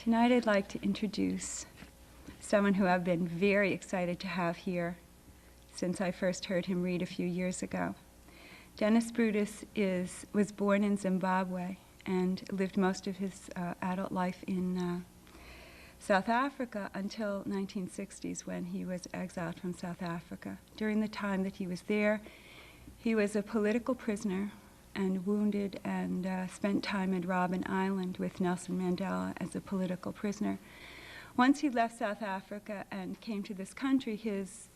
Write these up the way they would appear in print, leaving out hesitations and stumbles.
Tonight I'd like to introduce someone who I've been very excited to have here since I first heard him read a few years ago. Dennis Brutus was born in Zimbabwe and lived most of his adult life in South Africa until 1960s, when he was exiled from South Africa. During the time that he was there, he was a political prisoner and wounded, and spent time at Robben Island with Nelson Mandela as a political prisoner. Once he left South Africa and came to this country, his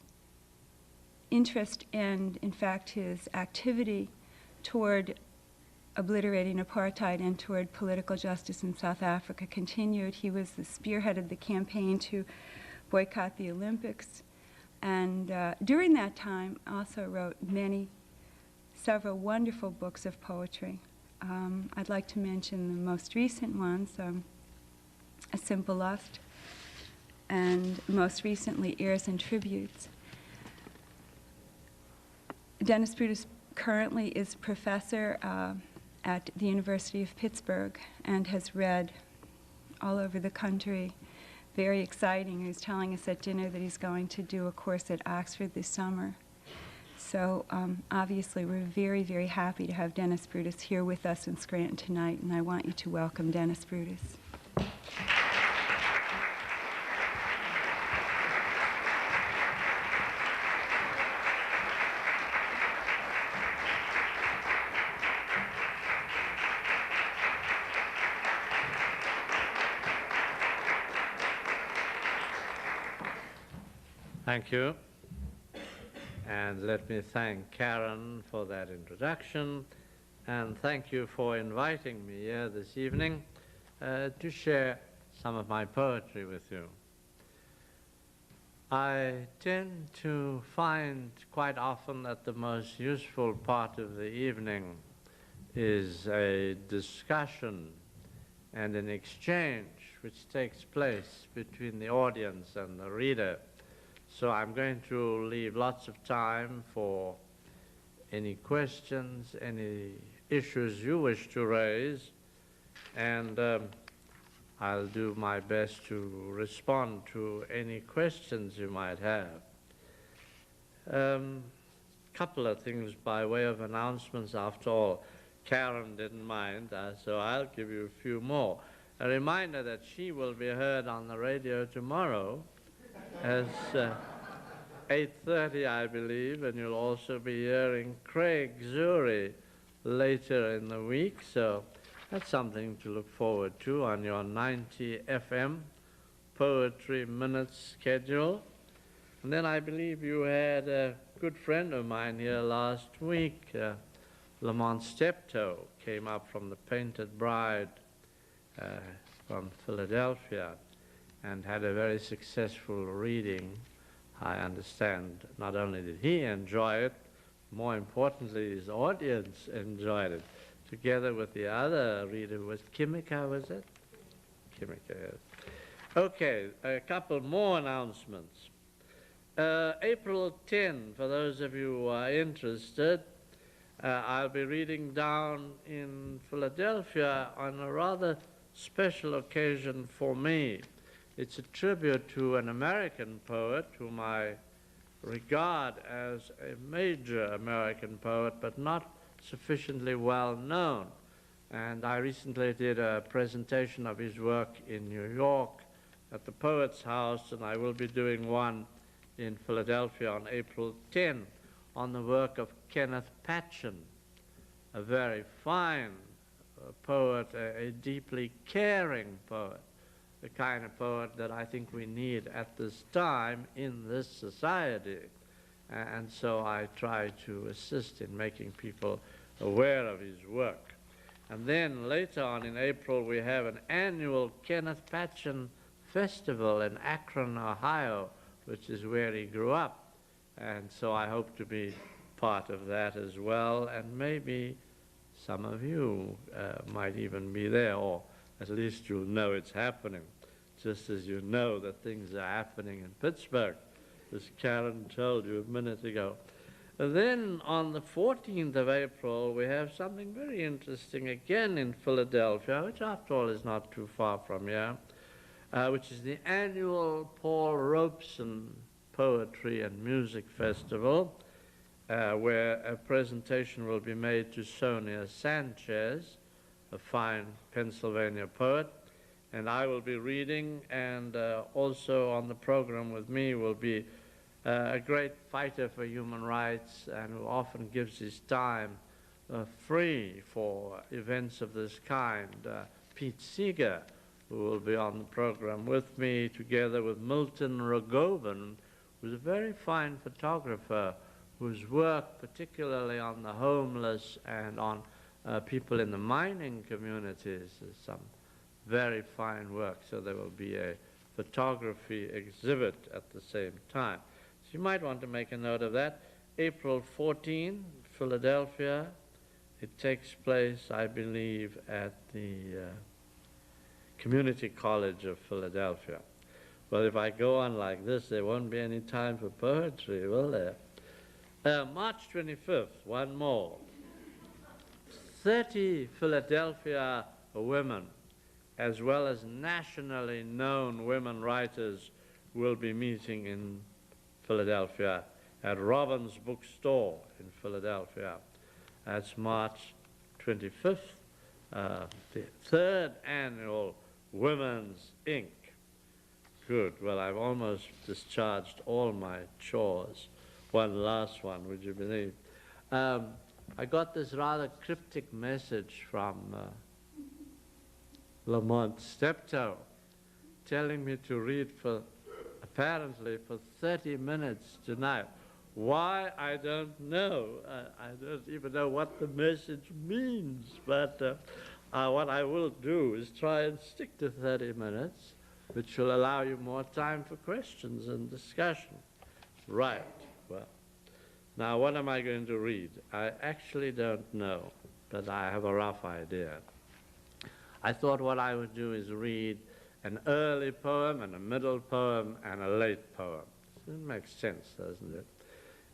interest and, in fact, his activity toward obliterating apartheid and toward political justice in South Africa continued. He was the spearheaded the campaign to boycott the Olympics, and during that time also wrote several wonderful books of poetry. I'd like to mention the most recent ones, A Simple Lust, and most recently, Airs and Tributes. Dennis Brutus currently is professor at the University of Pittsburgh and has read all over the country. Very exciting. He was telling us at dinner that he's going to do a course at Oxford this summer. So obviously we're very, very happy to have Dennis Brutus here with us in Scranton tonight, and I want you to welcome Dennis Brutus. Thank you. And let me thank Karen for that introduction, and thank you for inviting me here this evening to share some of my poetry with you. I tend to find quite often that the most useful part of the evening is a discussion and an exchange which takes place between the audience and the reader. So I'm going to leave lots of time for any questions, any issues you wish to raise, and I'll do my best to respond to any questions you might have. Couple of things by way of announcements. After all, Karen didn't mind, so I'll give you a few more. A reminder that she will be heard on the radio tomorrow as 8:30, I believe, and you'll also be hearing Craig Zuri later in the week, so that's something to look forward to on your 90 FM Poetry Minutes schedule. And then I believe you had a good friend of mine here last week, Lamont Steptoe, came up from the Painted Bride from Philadelphia, and had a very successful reading. I understand not only did he enjoy it, more importantly, his audience enjoyed it, together with the other reader who was Kimika, was it? Kimika, yes. Okay, a couple more announcements. April 10, for those of you who are interested, I'll be reading down in Philadelphia on a rather special occasion for me. It's a tribute to an American poet whom I regard as a major American poet, but not sufficiently well known. And I recently did a presentation of his work in New York at the Poets House, and I will be doing one in Philadelphia on April 10 on the work of Kenneth Patchen, a very fine poet, a deeply caring poet, the kind of poet that I think we need at this time in this society. And so I try to assist in making people aware of his work. And then later on in April, we have an annual Kenneth Patchen Festival in Akron, Ohio, which is where he grew up. And so I hope to be part of that as well, and maybe some of you might even be there, or at least you'll know it's happening, just as you know that things are happening in Pittsburgh, as Karen told you a minute ago. And then on the 14th of April, we have something very interesting again in Philadelphia, which after all is not too far from here. which is the annual Paul Robeson Poetry and Music Festival, where a presentation will be made to Sonia Sanchez, a fine Pennsylvania poet, and I will be reading, and also on the program with me will be a great fighter for human rights and who often gives his time free for events of this kind, Pete Seeger, who will be on the program with me, together with Milton Rogovan, who's a very fine photographer whose work, particularly on the homeless and on people in the mining communities, is some very fine work. So there will be a photography exhibit at the same time. So you might want to make a note of that. April 14, Philadelphia. It takes place, I believe, at the Community College of Philadelphia. Well, if I go on like this, there won't be any time for poetry, will there? March 25th, one more. 30 Philadelphia women, as well as nationally known women writers, will be meeting in Philadelphia at Robbins Bookstore in Philadelphia. That's March 25th, the third annual Women's Inc. Good. Well, I've almost discharged all my chores. One last one, would you believe? I got this rather cryptic message from Lamont Steptoe telling me to read apparently for 30 minutes tonight. Why, I don't know. I don't even know what the message means, but what I will do is try and stick to 30 minutes, which will allow you more time for questions and discussion. Right, well, now what am I going to read? I actually don't know, but I have a rough idea. I thought what I would do is read an early poem and a middle poem and a late poem. It makes sense, doesn't it?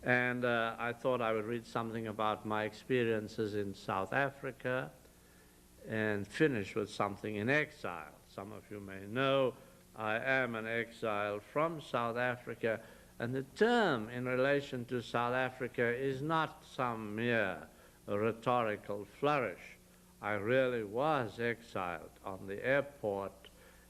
And I thought I would read something about my experiences in South Africa and finish with something in exile. Some of you may know I am an exile from South Africa, and the term in relation to South Africa is not some mere rhetorical flourish. I really was exiled on the airport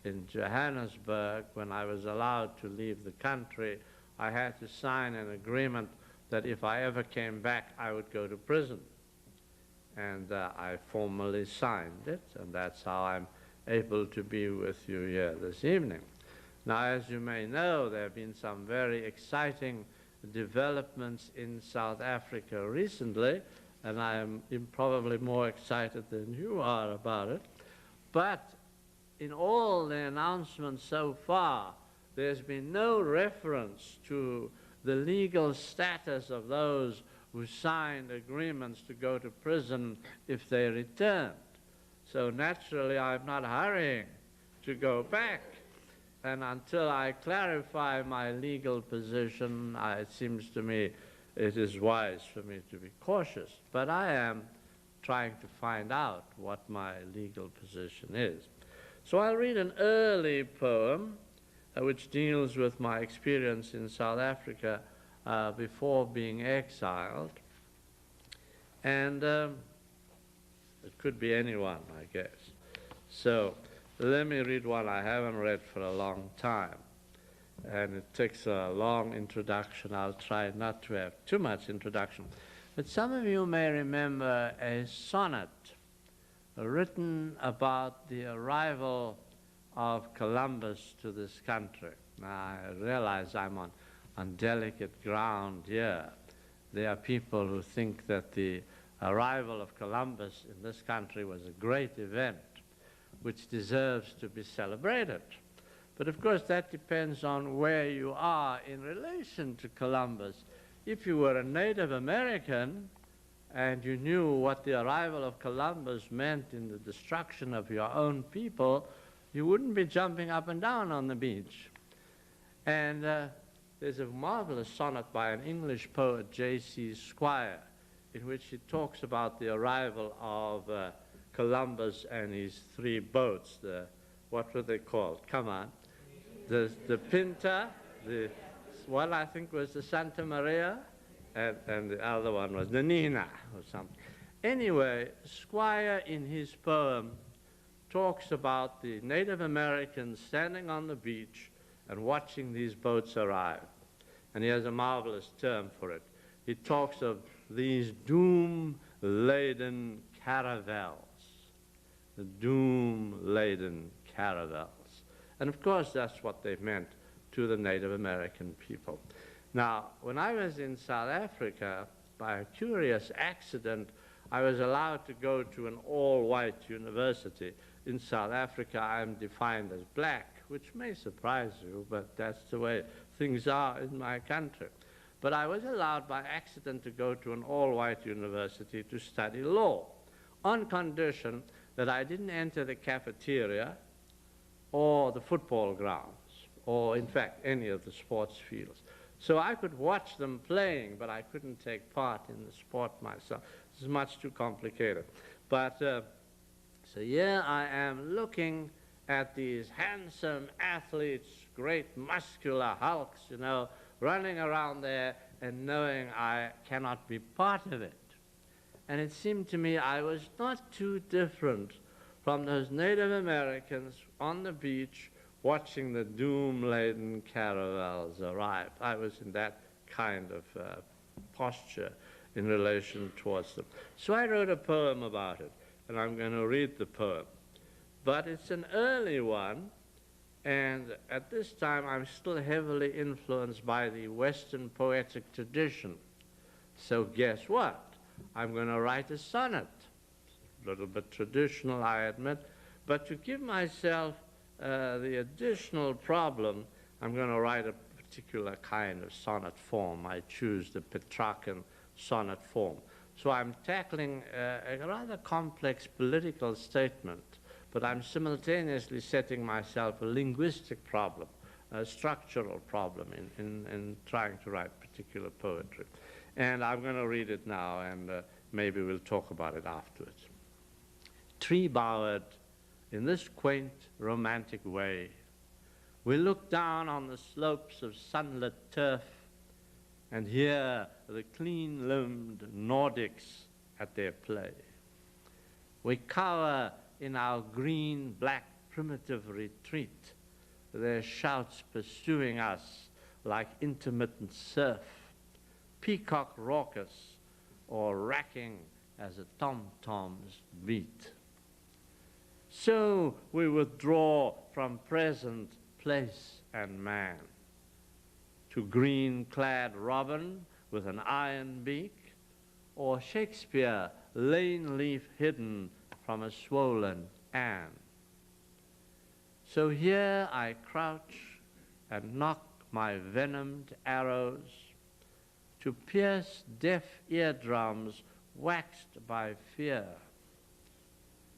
in Johannesburg. When I was allowed to leave the country, I had to sign an agreement that if I ever came back, I would go to prison. And I formally signed it, and that's how I'm able to be with you here this evening. Now, as you may know, there have been some very exciting developments in South Africa recently, and I am probably more excited than you are about it. But in all the announcements so far, there's been no reference to the legal status of those who signed agreements to go to prison if they returned. So naturally, I'm not hurrying to go back. And until I clarify my legal position, it seems to me it is wise for me to be cautious. But I am trying to find out what my legal position is. So I'll read an early poem which deals with my experience in South Africa before being exiled. And it could be anyone, I guess. So let me read one I haven't read for a long time. And it takes a long introduction. I'll try not to have too much introduction. But some of you may remember a sonnet written about the arrival of Columbus to this country. Now, I realize I'm on delicate ground here. There are people who think that the arrival of Columbus in this country was a great event which deserves to be celebrated. But of course, that depends on where you are in relation to Columbus. If you were a Native American and you knew what the arrival of Columbus meant in the destruction of your own people, you wouldn't be jumping up and down on the beach. And there's a marvelous sonnet by an English poet, J.C. Squire, in which he talks about the arrival of Columbus and his three boats. What were they called? Come on. the Pinta, the one I think was the Santa Maria, and the other one was the Nina or something. Anyway, Squire in his poem talks about the Native Americans standing on the beach and watching these boats arrive. And he has a marvelous term for it. He talks of these doom-laden caravels, the doom-laden caravels. And of course, that's what they meant to the Native American people. Now, when I was in South Africa, by a curious accident, I was allowed to go to an all-white university. In South Africa, I'm defined as black, which may surprise you, but that's the way things are in my country. But I was allowed by accident to go to an all-white university to study law, on condition that I didn't enter the cafeteria or the football grounds, or in fact, any of the sports fields. So I could watch them playing, but I couldn't take part in the sport myself. This is much too complicated. But so here I am looking at these handsome athletes, great muscular hulks, you know, running around there and knowing I cannot be part of it. And it seemed to me I was not too different from those Native Americans on the beach watching the doom-laden caravels arrive. I was in that kind of posture in relation towards them. So I wrote a poem about it, and I'm going to read the poem. But it's an early one, and at this time I'm still heavily influenced by the Western poetic tradition. So guess what? I'm going to write a sonnet. A little bit traditional, I admit, but to give myself the additional problem, I'm going to write a particular kind of sonnet form. I choose the Petrarchan sonnet form. So I'm tackling a rather complex political statement, but I'm simultaneously setting myself a linguistic problem, a structural problem in trying to write particular poetry. And I'm going to read it now, and maybe we'll talk about it afterwards. Tree-bowered, in this quaint, romantic way, we look down on the slopes of sunlit turf and hear the clean-limbed Nordics at their play. We cower in our green-black primitive retreat, their shouts pursuing us like intermittent surf, peacock raucous or racking as a tom-tom's beat. So we withdraw from present place and man to green-clad robin with an iron beak, or Shakespeare, lane leaf hidden from a swollen Anne. So here I crouch and knock my venomed arrows to pierce deaf eardrums waxed by fear,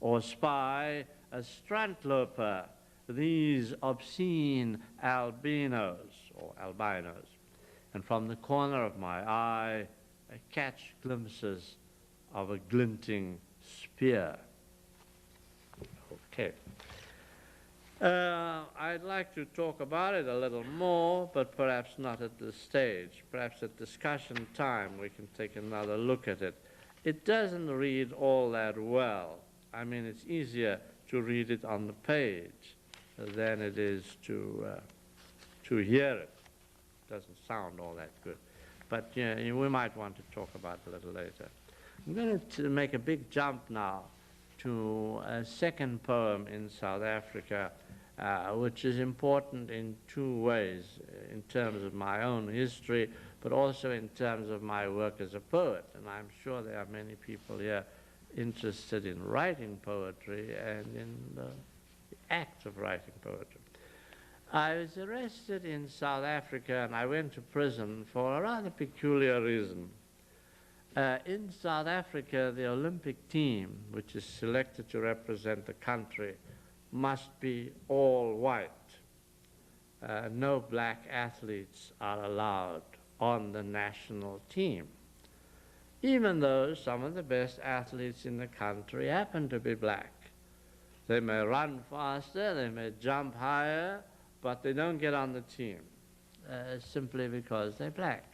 or spy a strantloper, these obscene albinos, or albinos, and from the corner of my eye I catch glimpses of a glinting spear. Okay. I'd like to talk about it a little more, but perhaps not at this stage. Perhaps at discussion time we can take another look at it. It doesn't read all that well. I mean, it's easier to read it on the page than it is to hear it. It doesn't sound all that good. But yeah, we might want to talk about it a little later. I'm going to make a big jump now to a second poem in South Africa, which is important in two ways, in terms of my own history, but also in terms of my work as a poet. And I'm sure there are many people here interested in writing poetry and in the act of writing poetry. I was arrested in South Africa and I went to prison for a rather peculiar reason. In South Africa, the Olympic team, which is selected to represent the country, must be all white. No black athletes are allowed on the national team, even though some of the best athletes in the country happen to be black. They may run faster, they may jump higher, but they don't get on the team simply because they're black.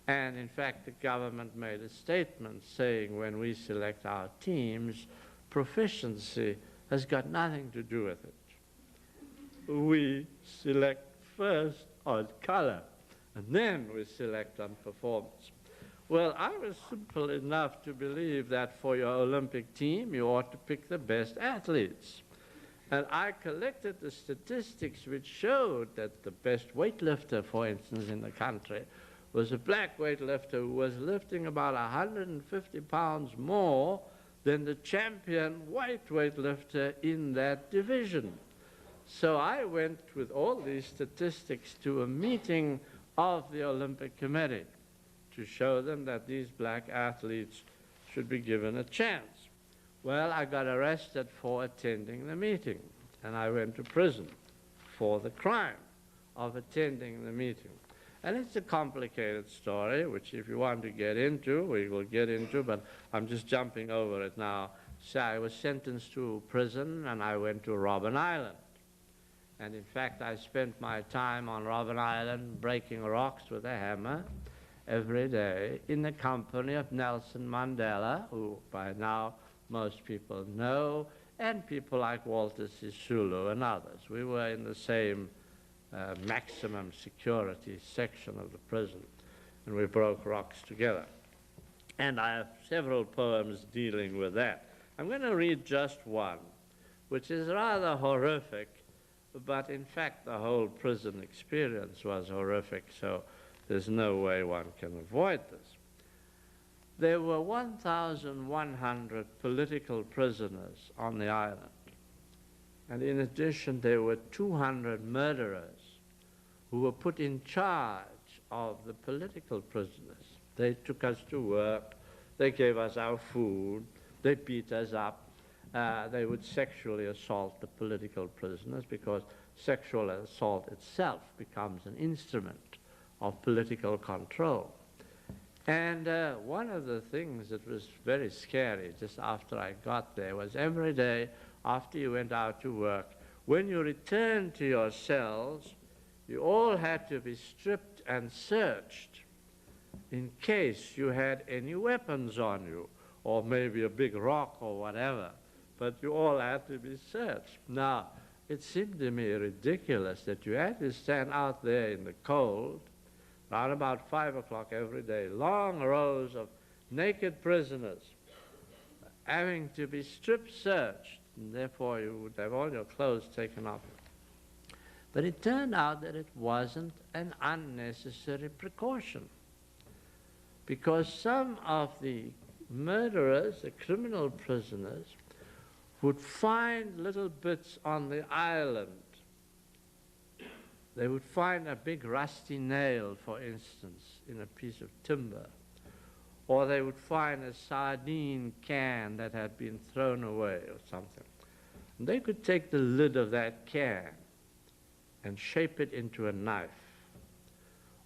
And in fact, the government made a statement saying when we select our teams, proficiency has got nothing to do with it. We select first on color, and then we select on performance. Well, I was simple enough to believe that for your Olympic team, you ought to pick the best athletes. And I collected the statistics which showed that the best weightlifter, for instance, in the country was a black weightlifter who was lifting about 150 pounds more than the champion white weightlifter in that division. So I went with all these statistics to a meeting of the Olympic Committee to show them that these black athletes should be given a chance. Well, I got arrested for attending the meeting, and I went to prison for the crime of attending the meeting. And it's a complicated story, which if you want to get into, we will get into, but I'm just jumping over it now. So I was sentenced to prison, and I went to Robben Island. And in fact, I spent my time on Robben Island breaking rocks with a hammer every day in the company of Nelson Mandela, who by now most people know, and people like Walter Sisulu and others. We were in the same maximum security section of the prison, and we broke rocks together. And I have several poems dealing with that. I'm going to read just one, which is rather horrific, but in fact the whole prison experience was horrific, so there's no way one can avoid this. There were 1,100 political prisoners on the island. And in addition, there were 200 murderers who were put in charge of the political prisoners. They took us to work, they gave us our food, they beat us up, they would sexually assault the political prisoners because sexual assault itself becomes an instrument of political control. And one of the things that was very scary just after I got there was every day after you went out to work, when you returned to your cells, you all had to be stripped and searched in case you had any weapons on you, or maybe a big rock or whatever, but you all had to be searched. Now, it seemed to me ridiculous that you had to stand out there in the cold, around about 5 o'clock every day, long rows of naked prisoners having to be strip searched, and therefore you would have all your clothes taken off. But it turned out that it wasn't an unnecessary precaution, because some of the murderers, the criminal prisoners, would find little bits on the island. They would find a big rusty nail, for instance, in a piece of timber. Or they would find a sardine can that had been thrown away or something. And they could take the lid of that can and shape it into a knife.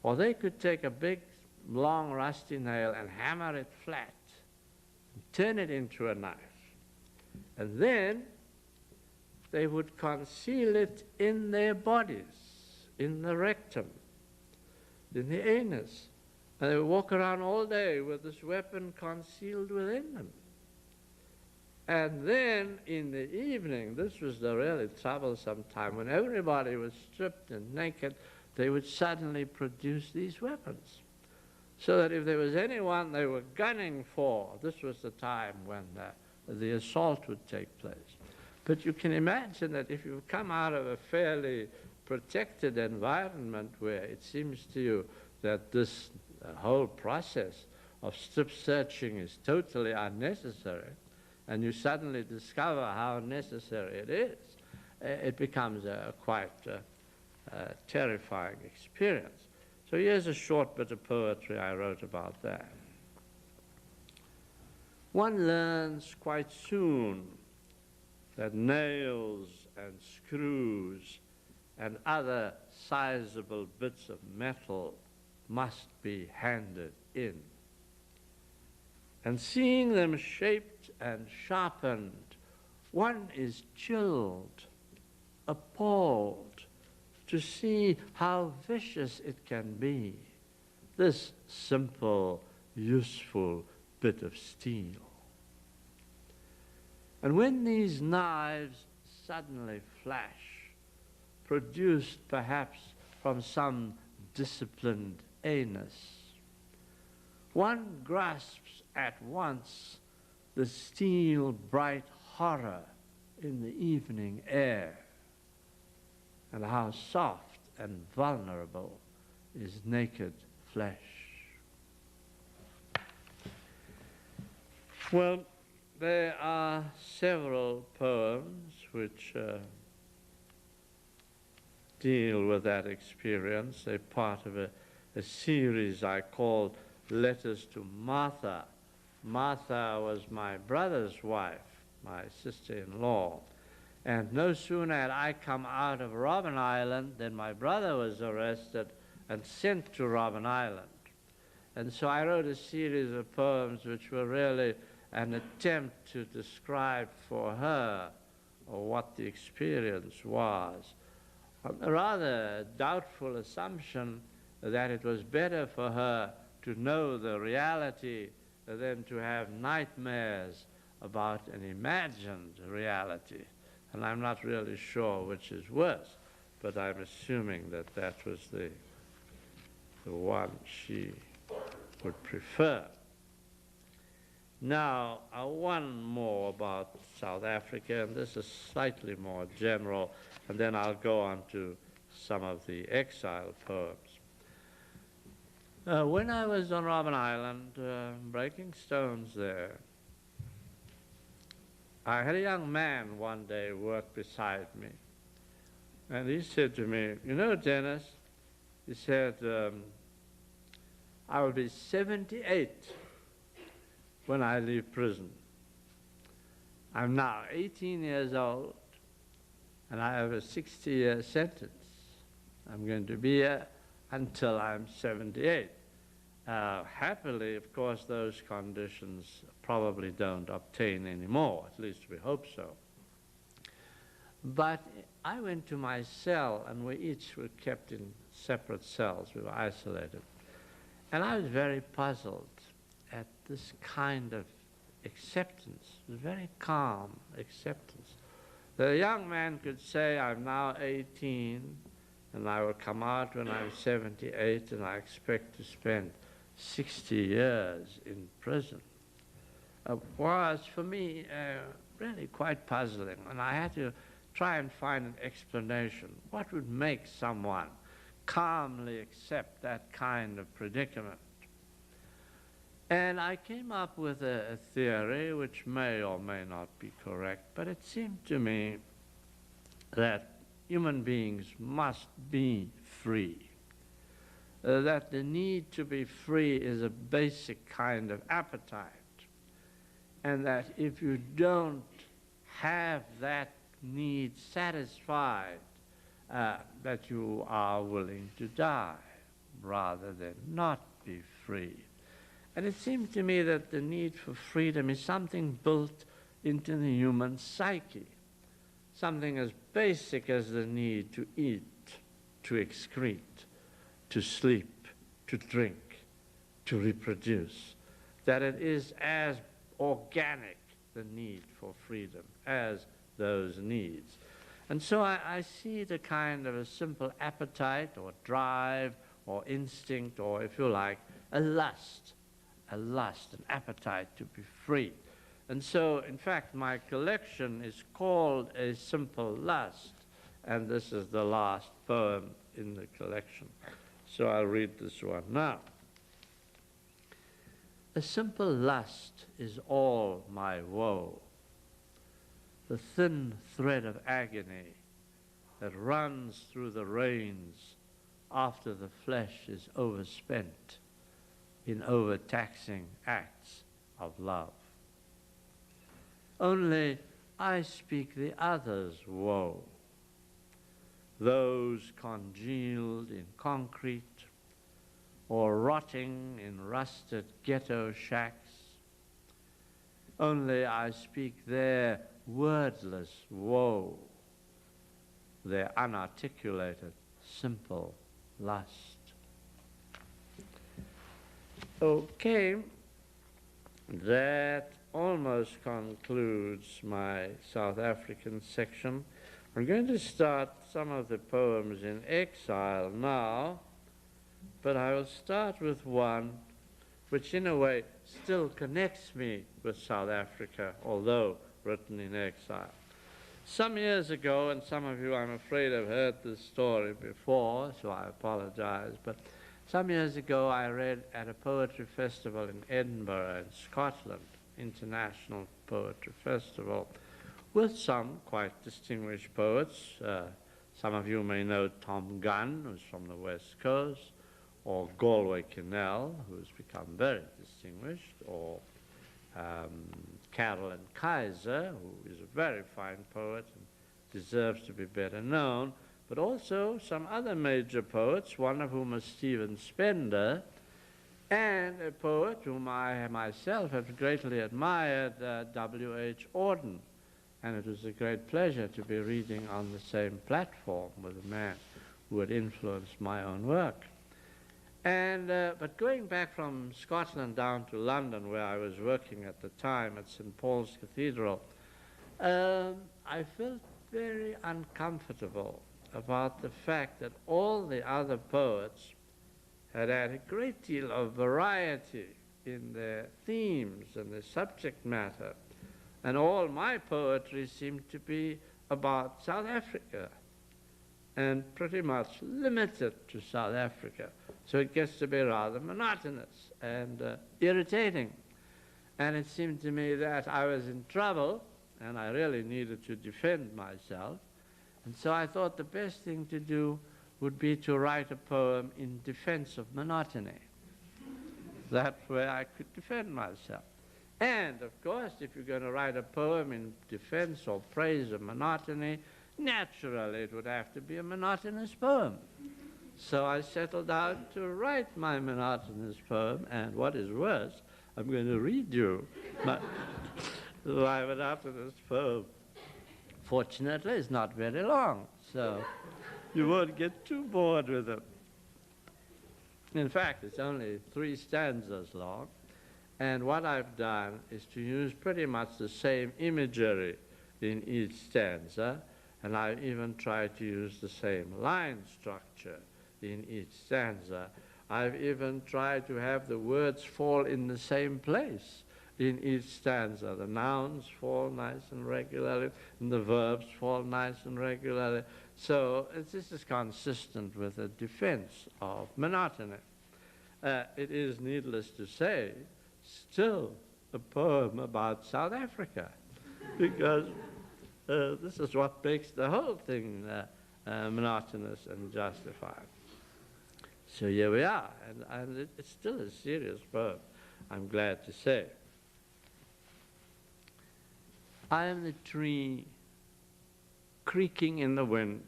Or they could take a big, long, rusty nail and hammer it flat and turn it into a knife. And then they would conceal it in their bodies, in the rectum, in the anus. And they would walk around all day with this weapon concealed within them. And then in the evening, this was the really troublesome time, when everybody was stripped and naked, they would suddenly produce these weapons. So that if there was anyone they were gunning for, this was the time when the assault would take place. But you can imagine that if you come out of a fairly protected environment where it seems to you that this whole process of strip searching is totally unnecessary, and you suddenly discover how necessary it is, it becomes a quite terrifying experience. So here's a short bit of poetry I wrote about that. One learns quite soon that nails and screws and other sizable bits of metal must be handed in. And seeing them shaped and sharpened, one is chilled, appalled, to see how vicious it can be, this simple, useful bit of steel. And when these knives suddenly flash, produced perhaps from some disciplined anus, one grasps at once the steel bright horror in the evening air, and how soft and vulnerable is naked flesh. Well, there are several poems which deal with that experience. They're part of a series I called Letters to Martha. Martha was my brother's wife, my sister-in-law. And no sooner had I come out of Robben Island than my brother was arrested and sent to Robben Island. And so I wrote a series of poems which were really an attempt to describe for her what the experience was. A rather doubtful assumption that it was better for her to know the reality than to have nightmares about an imagined reality. And I'm not really sure which is worse, but I'm assuming that that was the one she would prefer. Now, one more about South Africa, and this is slightly more general, and then I'll go on to some of the exile poems. When I was on Robben Island, breaking stones there, I had a young man one day work beside me, and he said to me, "You know, Dennis," he said, "I will be 78 when I leave prison. I'm now 18 years old, and I have a 60-year sentence. I'm going to be here until I'm 78. Happily, of course, those conditions probably don't obtain anymore, at least we hope so. But I went to my cell, and we each were kept in separate cells. We were isolated. And I was very puzzled at this kind of acceptance, very calm acceptance. The young man could say, I'm now 18, and I will come out when I'm 78, and I expect to spend 60 years in prison. Was, for me, really quite puzzling, and I had to try and find an explanation. What would make someone calmly accept that kind of predicament? And I came up with a theory which may or may not be correct, but it seemed to me that human beings must be free, that the need to be free is a basic kind of appetite, and that if you don't have that need satisfied, that you are willing to die rather than not be free. And it seemed to me that the need for freedom is something built into the human psyche, something as basic as the need to eat, to excrete, to sleep, to drink, to reproduce, that it is as organic, the need for freedom, as those needs. And so I see the kind of a simple appetite or drive or instinct, or if you like, a lust, an appetite to be free. And so, in fact, my collection is called A Simple Lust, and this is the last poem in the collection. So I'll read this one now. A simple lust is all my woe, the thin thread of agony that runs through the reins after the flesh is overspent in overtaxing acts of love. Only I speak the other's woe, those congealed in concrete or rotting in rusted ghetto shacks. Only I speak their wordless woe, their unarticulated simple lust. Okay, that almost concludes my South African section. I'm going to start some of the poems in exile now, but I will start with one which in a way still connects me with South Africa, although written in exile. Some years ago, and some of you, I'm afraid, have heard this story before, so I apologize, but some years ago I read at a poetry festival in Edinburgh in Scotland, International Poetry Festival, with some quite distinguished poets. Some of you may know Tom Gunn, who's from the West Coast, or Galway Kinnell, who's become very distinguished, or Carolyn Kaiser, who is a very fine poet and deserves to be better known, but also some other major poets, one of whom is Stephen Spender, and a poet whom I myself have greatly admired, W.H. Auden. And it was a great pleasure to be reading on the same platform with a man who had influenced my own work. And, but going back from Scotland down to London, where I was working at the time at St. Paul's Cathedral, I felt very uncomfortable about the fact that all the other poets had had a great deal of variety in their themes and their subject matter. And all my poetry seemed to be about South Africa and pretty much limited to South Africa. So it gets to be rather monotonous and irritating. And it seemed to me that I was in trouble and I really needed to defend myself. And so I thought the best thing to do would be to write a poem in defense of monotony. That way I could defend myself. And, of course, if you're going to write a poem in defense or praise of monotony, naturally it would have to be a monotonous poem. So I settled down to write my monotonous poem, and what is worse, I'm going to read you my monotonous poem. Fortunately, it's not very long, so you won't get too bored with it. In fact, it's only 3 stanzas long. And what I've done is to use pretty much the same imagery in each stanza, and I've even tried to use the same line structure in each stanza. I've even tried to have the words fall in the same place in each stanza. The nouns fall nice and regularly, and the verbs fall nice and regularly. So this is consistent with a defense of monotony. It is needless to say, still a poem about South Africa, because this is what makes the whole thing monotonous and justified. So here we are, and it's still a serious poem, I'm glad to say. I am the tree creaking in the wind,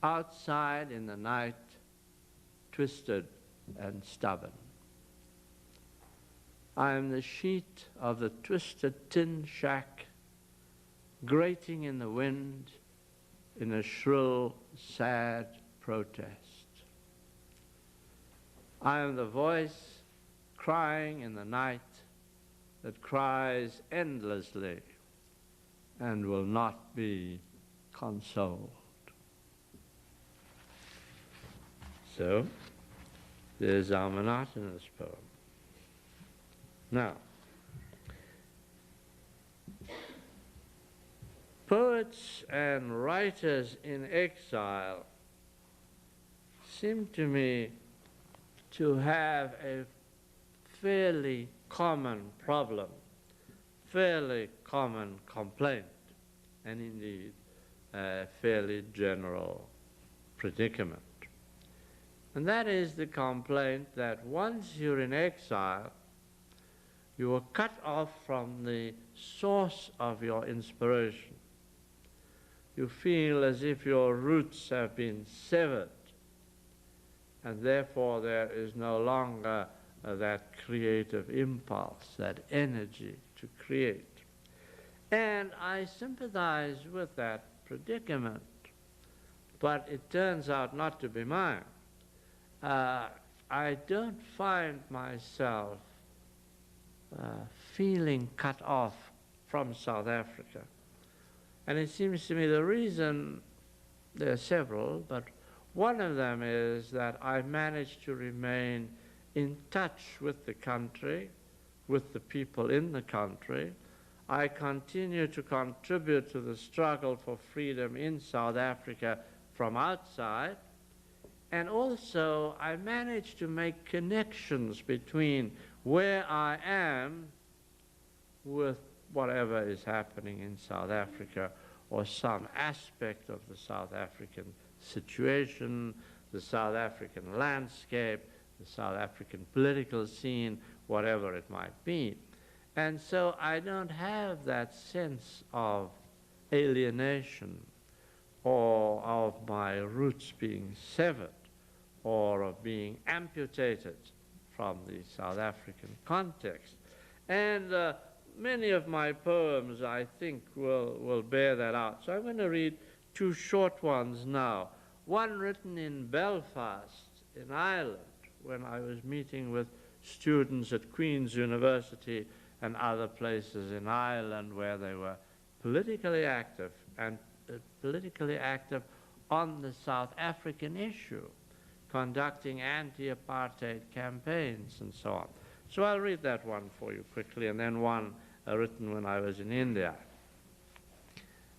outside in the night, twisted and stubborn. I am the sheet of the twisted tin shack, grating in the wind in a shrill, sad protest. I am the voice crying in the night that cries endlessly and will not be consoled. So, there's our monotonous poem. Now, poets and writers in exile seem to me to have a fairly common problem, fairly common complaint, and indeed a fairly general predicament. And that is the complaint that once you're in exile, you are cut off from the source of your inspiration. You feel as if your roots have been severed, and therefore there is no longer that creative impulse, that energy to create. And I sympathize with that predicament, but it turns out not to be mine. I don't find myself feeling cut off from South Africa. And it seems to me the reason, there are several, but one of them is that I managed to remain in touch with the country, with the people in the country. I continue to contribute to the struggle for freedom in South Africa from outside, and also I managed to make connections between where I am with whatever is happening in South Africa, or some aspect of the South African situation, the South African landscape, the South African political scene, whatever it might be. And so I don't have that sense of alienation or of my roots being severed or of being amputated from the South African context. And many of my poems, I think, will bear that out. So I'm going to read two short ones now. One written in Belfast, in Ireland, when I was meeting with students at Queen's University and other places in Ireland where they were politically active, and politically active on the South African issue, conducting anti-apartheid campaigns and so on. So I'll read that one for you quickly, and then one written when I was in India.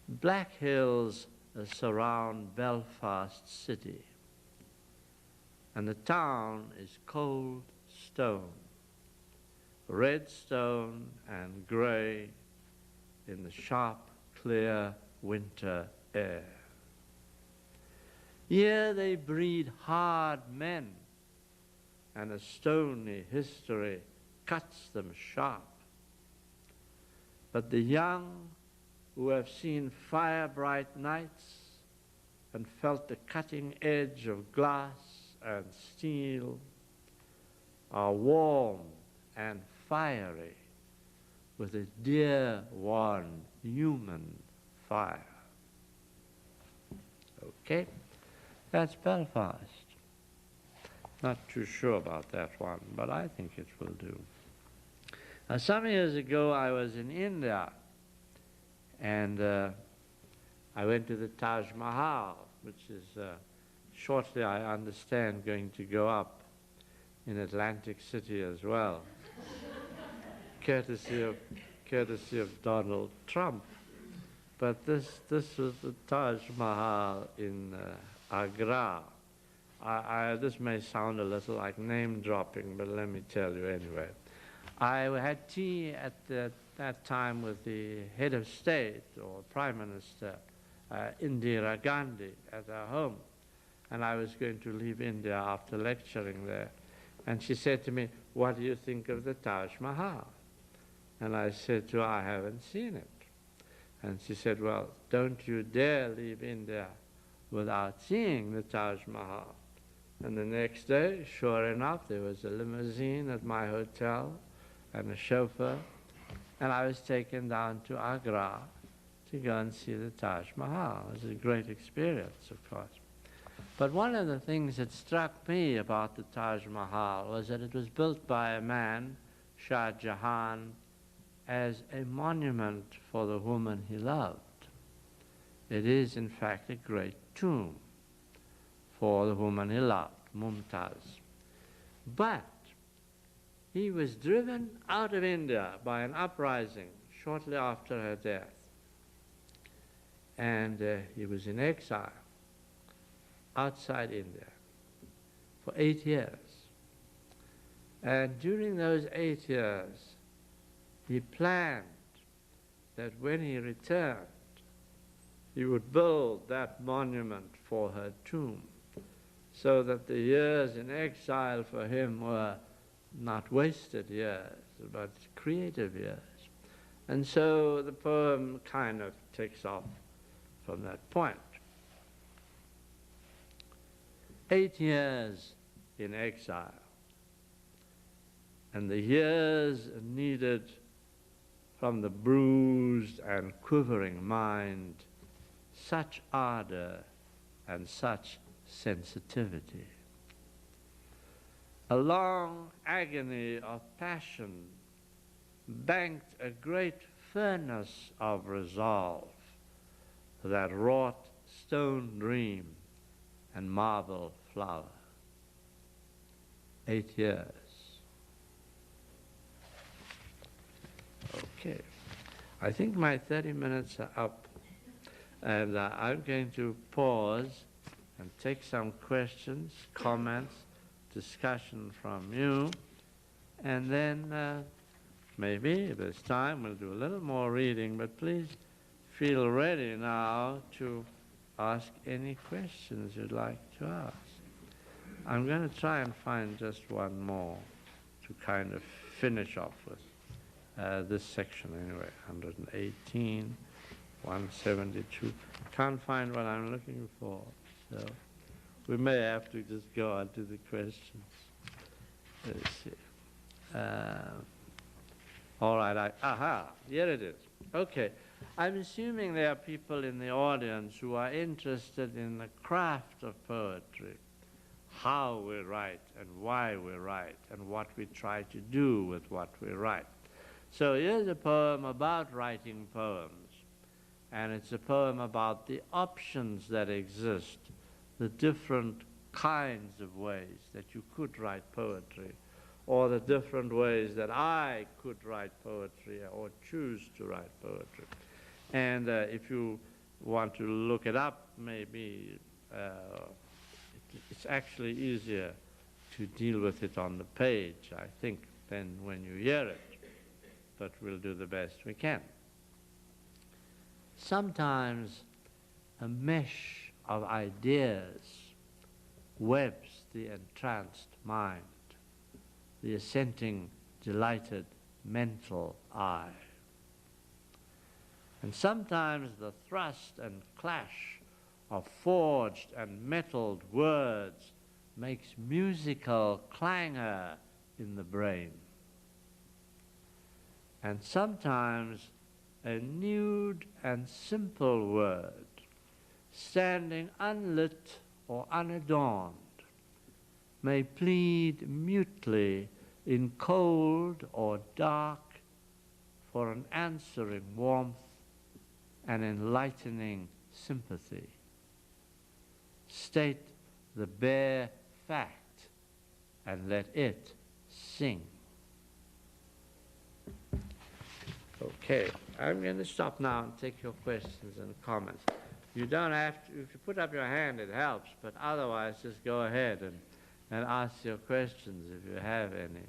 Black hills surround Belfast city, and the town is cold stone, red stone and grey in the sharp, clear winter air. Here they breed hard men, and a stony history cuts them sharp. But the young who have seen fire-bright nights and felt the cutting edge of glass and steel are warm and fiery with a dear one human fire. Okay, that's Belfast. Not too sure about that one, but I think it will do. Some years ago I was in India, and I went to the Taj Mahal, which is shortly, I understand, going to go up in Atlantic City as well, courtesy of Donald Trump. But this was the Taj Mahal in Agra. This may sound a little like name dropping, but let me tell you anyway. I had tea at that time with the head of state, or Prime Minister, Indira Gandhi, at her home. And I was going to leave India after lecturing there. And she said to me, "What do you think of the Taj Mahal?" And I said to her, "I haven't seen it." And she said, "Well, don't you dare leave India without seeing the Taj Mahal." And the next day, sure enough, there was a limousine at my hotel and a chauffeur, and I was taken down to Agra to go and see the Taj Mahal. It was a great experience, of course. But one of the things that struck me about the Taj Mahal was that it was built by a man, Shah Jahan, as a monument for the woman he loved. It is, in fact, a great tomb for the woman he loved, Mumtaz. But he was driven out of India by an uprising shortly after her death. And he was in exile outside India for 8 years. And during those 8 years, he planned that when he returned, he would build that monument for her tomb, so that the years in exile for him were not wasted years, but creative years. And so the poem kind of takes off from that point. 8 years in exile, and the years needed from the bruised and quivering mind such ardor and such sensitivity. A long agony of passion banked a great furnace of resolve that wrought stone dream and marble flower. 8 years. Okay. I think my 30 minutes are up, and I'm going to pause and take some questions, comments, discussion from you, and then maybe if there's time we'll do a little more reading, but please feel ready now to ask any questions you'd like to ask. I'm going to try and find just one more to kind of finish off with. This section anyway, 118, 172. Can't find what I'm looking for, so we may have to just go on to the questions. Let's see. All right, aha, here it is. Okay, I'm assuming there are people in the audience who are interested in the craft of poetry, how we write and why we write and what we try to do with what we write. So here's a poem about writing poems, and it's a poem about the options that exist, the different kinds of ways that you could write poetry, or the different ways that I could write poetry or choose to write poetry. And if you want to look it up, maybe it's actually easier to deal with it on the page, I think, than when you hear it. But we'll do the best we can. Sometimes a mesh of ideas webs the entranced mind, the assenting, delighted mental eye. And sometimes the thrust and clash of forged and metalled words makes musical clangor in the brain. And sometimes a nude and simple word, standing unlit or unadorned, may plead mutely in cold or dark for an answering warmth and enlightening sympathy. State the bare fact and let it sing. Okay, I'm going to stop now and take your questions and comments. You don't have to, if you put up your hand it helps, but otherwise just go ahead and ask your questions if you have any.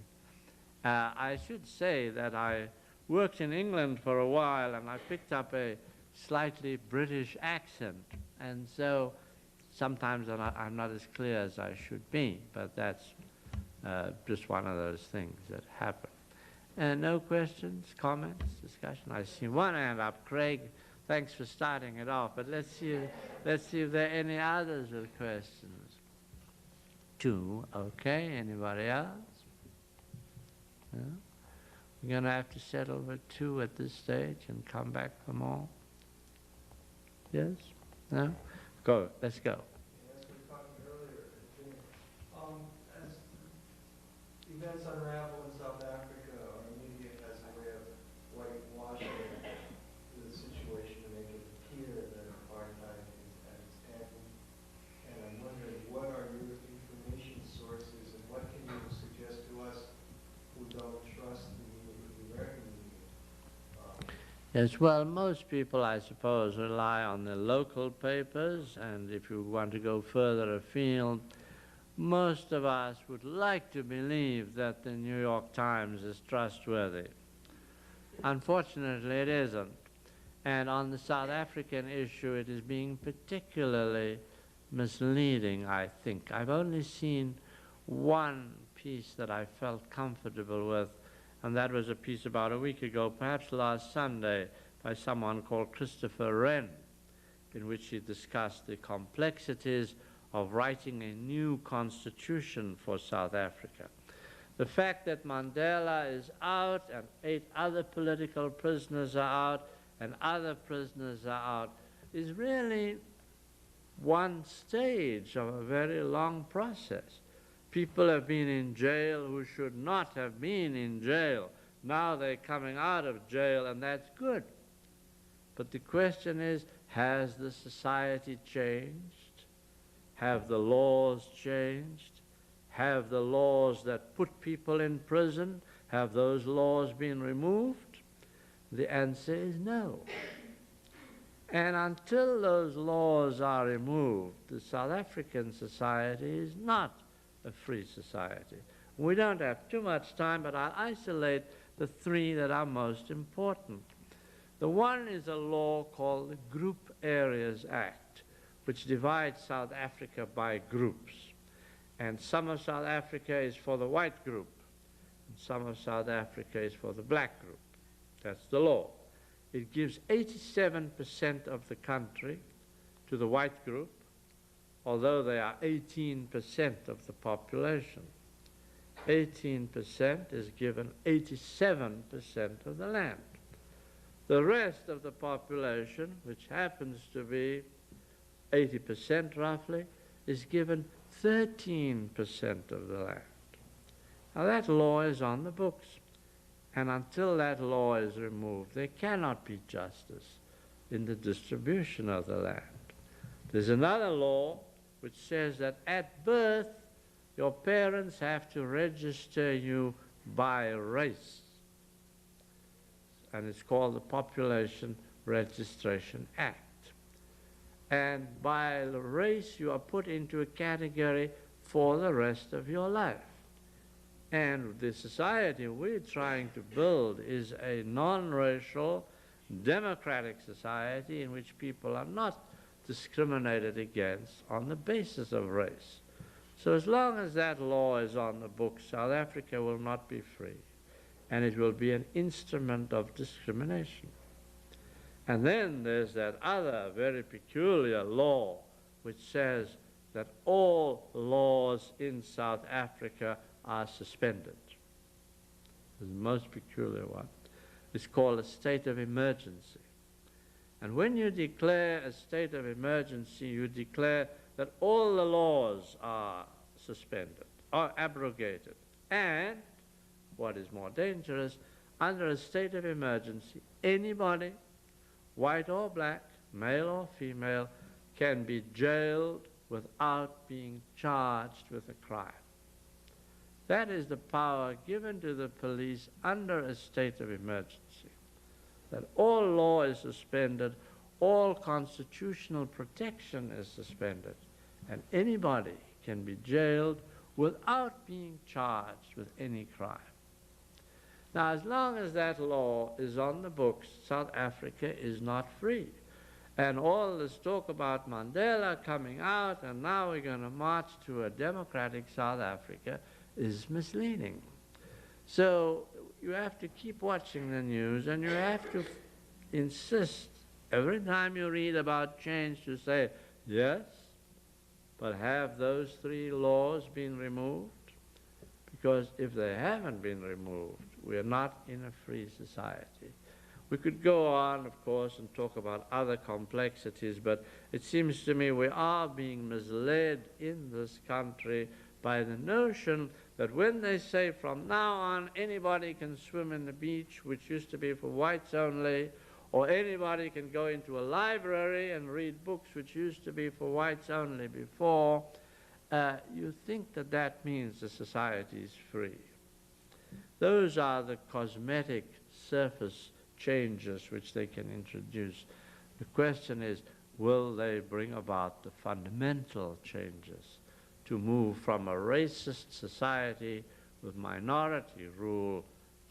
I should say that I worked in England for a while and I picked up a slightly British accent, and so sometimes I'm not as clear as I should be, but that's just one of those things that happen. No questions, comments, discussion? I see one hand up. Craig, thanks for starting it off, but let's see if there are any others with questions. 2, okay, anybody else? No? We're going to have to settle for 2 at this stage and come back for more. Yes? No? Go, let's go. As we talked earlier, as events unravel in South Africa, our media has a way of whitewashing the situation to make it appear that apartheid is at its end. And I'm wondering, what are your information sources and what can you suggest to us who don't trust the American media? Yes, well, most people, I suppose, rely on the local papers, and if you want to go further afield, most of us would like to believe that the New York Times is trustworthy. Unfortunately, it isn't. And on the South African issue, it is being particularly misleading, I think. I've only seen one piece that I felt comfortable with, and that was a piece about a week ago, perhaps last Sunday, by someone called Christopher Wren, in which he discussed the complexities of writing a new constitution for South Africa. The fact that Mandela is out and 8 other political prisoners are out and other prisoners are out is really one stage of a very long process. People have been in jail who should not have been in jail. Now they're coming out of jail, and that's good. But the question is, has the society changed? Have the laws changed? Have the laws that put people in prison, have those laws been removed? The answer is no. And until those laws are removed, the South African society is not a free society. We don't have too much time, but I'll isolate the three that are most important. The one is a law called the Group Areas Act, which divides South Africa by groups. And some of South Africa is for the white group, and some of South Africa is for the black group. That's the law. It gives 87% of the country to the white group, although they are 18% of the population. 18% is given 87% of the land. The rest of the population, which happens to be 80% roughly, is given 13% of the land. Now that law is on the books, and until that law is removed, there cannot be justice in the distribution of the land. There's another law which says that at birth, your parents have to register you by race, and it's called the Population Registration Act. And by race, you are put into a category for the rest of your life. And the society we're trying to build is a non-racial, democratic society in which people are not discriminated against on the basis of race. So as long as that law is on the books, South Africa will not be free, and it will be an instrument of discrimination. And then there's that other very peculiar law which says that all laws in South Africa are suspended. The most peculiar one. It's called a state of emergency. And when you declare a state of emergency, you declare that all the laws are suspended, or abrogated. And, what is more dangerous, under a state of emergency, anybody, white or black, male or female, can be jailed without being charged with a crime. That is the power given to the police under a state of emergency, that all law is suspended, all constitutional protection is suspended, and anybody can be jailed without being charged with any crime. Now, as long as that law is on the books, South Africa is not free. And all this talk about Mandela coming out and now we're going to march to a democratic South Africa is misleading. So you have to keep watching the news, and you have to insist every time you read about change to say, yes, but have those three laws been removed? Because if they haven't been removed, we are not in a free society. We could go on, of course, and talk about other complexities, but it seems to me we are being misled in this country by the notion that when they say from now on anybody can swim in the beach, which used to be for whites only, or anybody can go into a library and read books, which used to be for whites only before, you think that that means the society is free. Those are the cosmetic surface changes which they can introduce. The question is, will they bring about the fundamental changes to move from a racist society with minority rule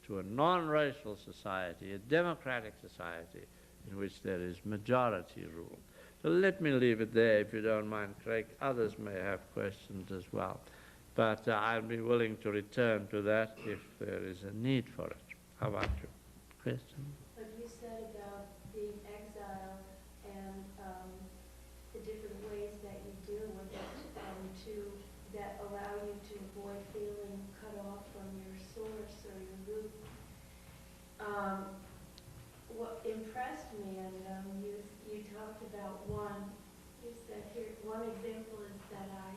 to a non-racial society, a democratic society in which there is majority rule? So let me leave it there, if you don't mind, Craig. Others may have questions as well. But I'll be willing to return to that if there is a need for it. How about you? Question? What you said about being exiled and the different ways that you deal with it, that allow you to avoid feeling cut off from your source or your root. What impressed me, and you talked about one, you said here, one example is that I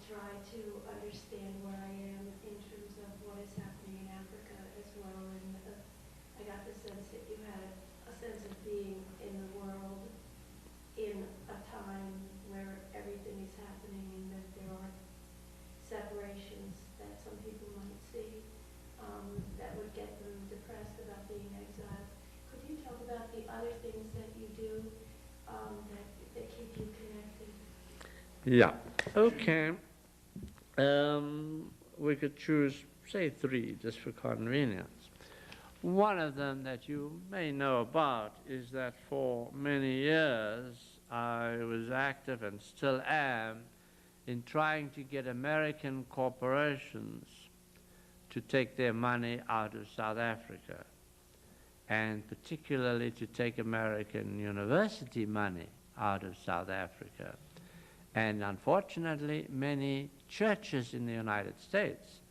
try to understand where I am in terms of what is happening in Africa as well. And I got the sense that you had a sense of being in the world in a time where everything is happening and that there are separations that some people might see that would get them depressed about being exiled. Could you talk about the other things that you do that keep you connected? Yeah. Okay. We could choose, say, 3, just for convenience. One of them that you may know about is that for many years I was active and still am in trying to get American corporations to take their money out of South Africa, and particularly to take American university money out of South Africa. And unfortunately, many churches in the United States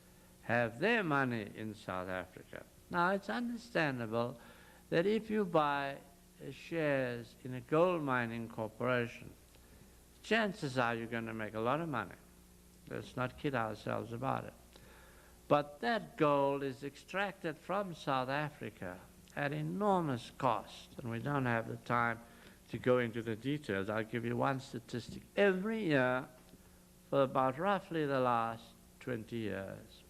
have their money in South Africa. Now, it's understandable that if you buy shares in a gold mining corporation, chances are you're going to make a lot of money. Let's not kid ourselves about it. But that gold is extracted from South Africa at enormous cost, and we don't have the time to go into the details. I'll give you one statistic. Every year, for about roughly the last 20 years,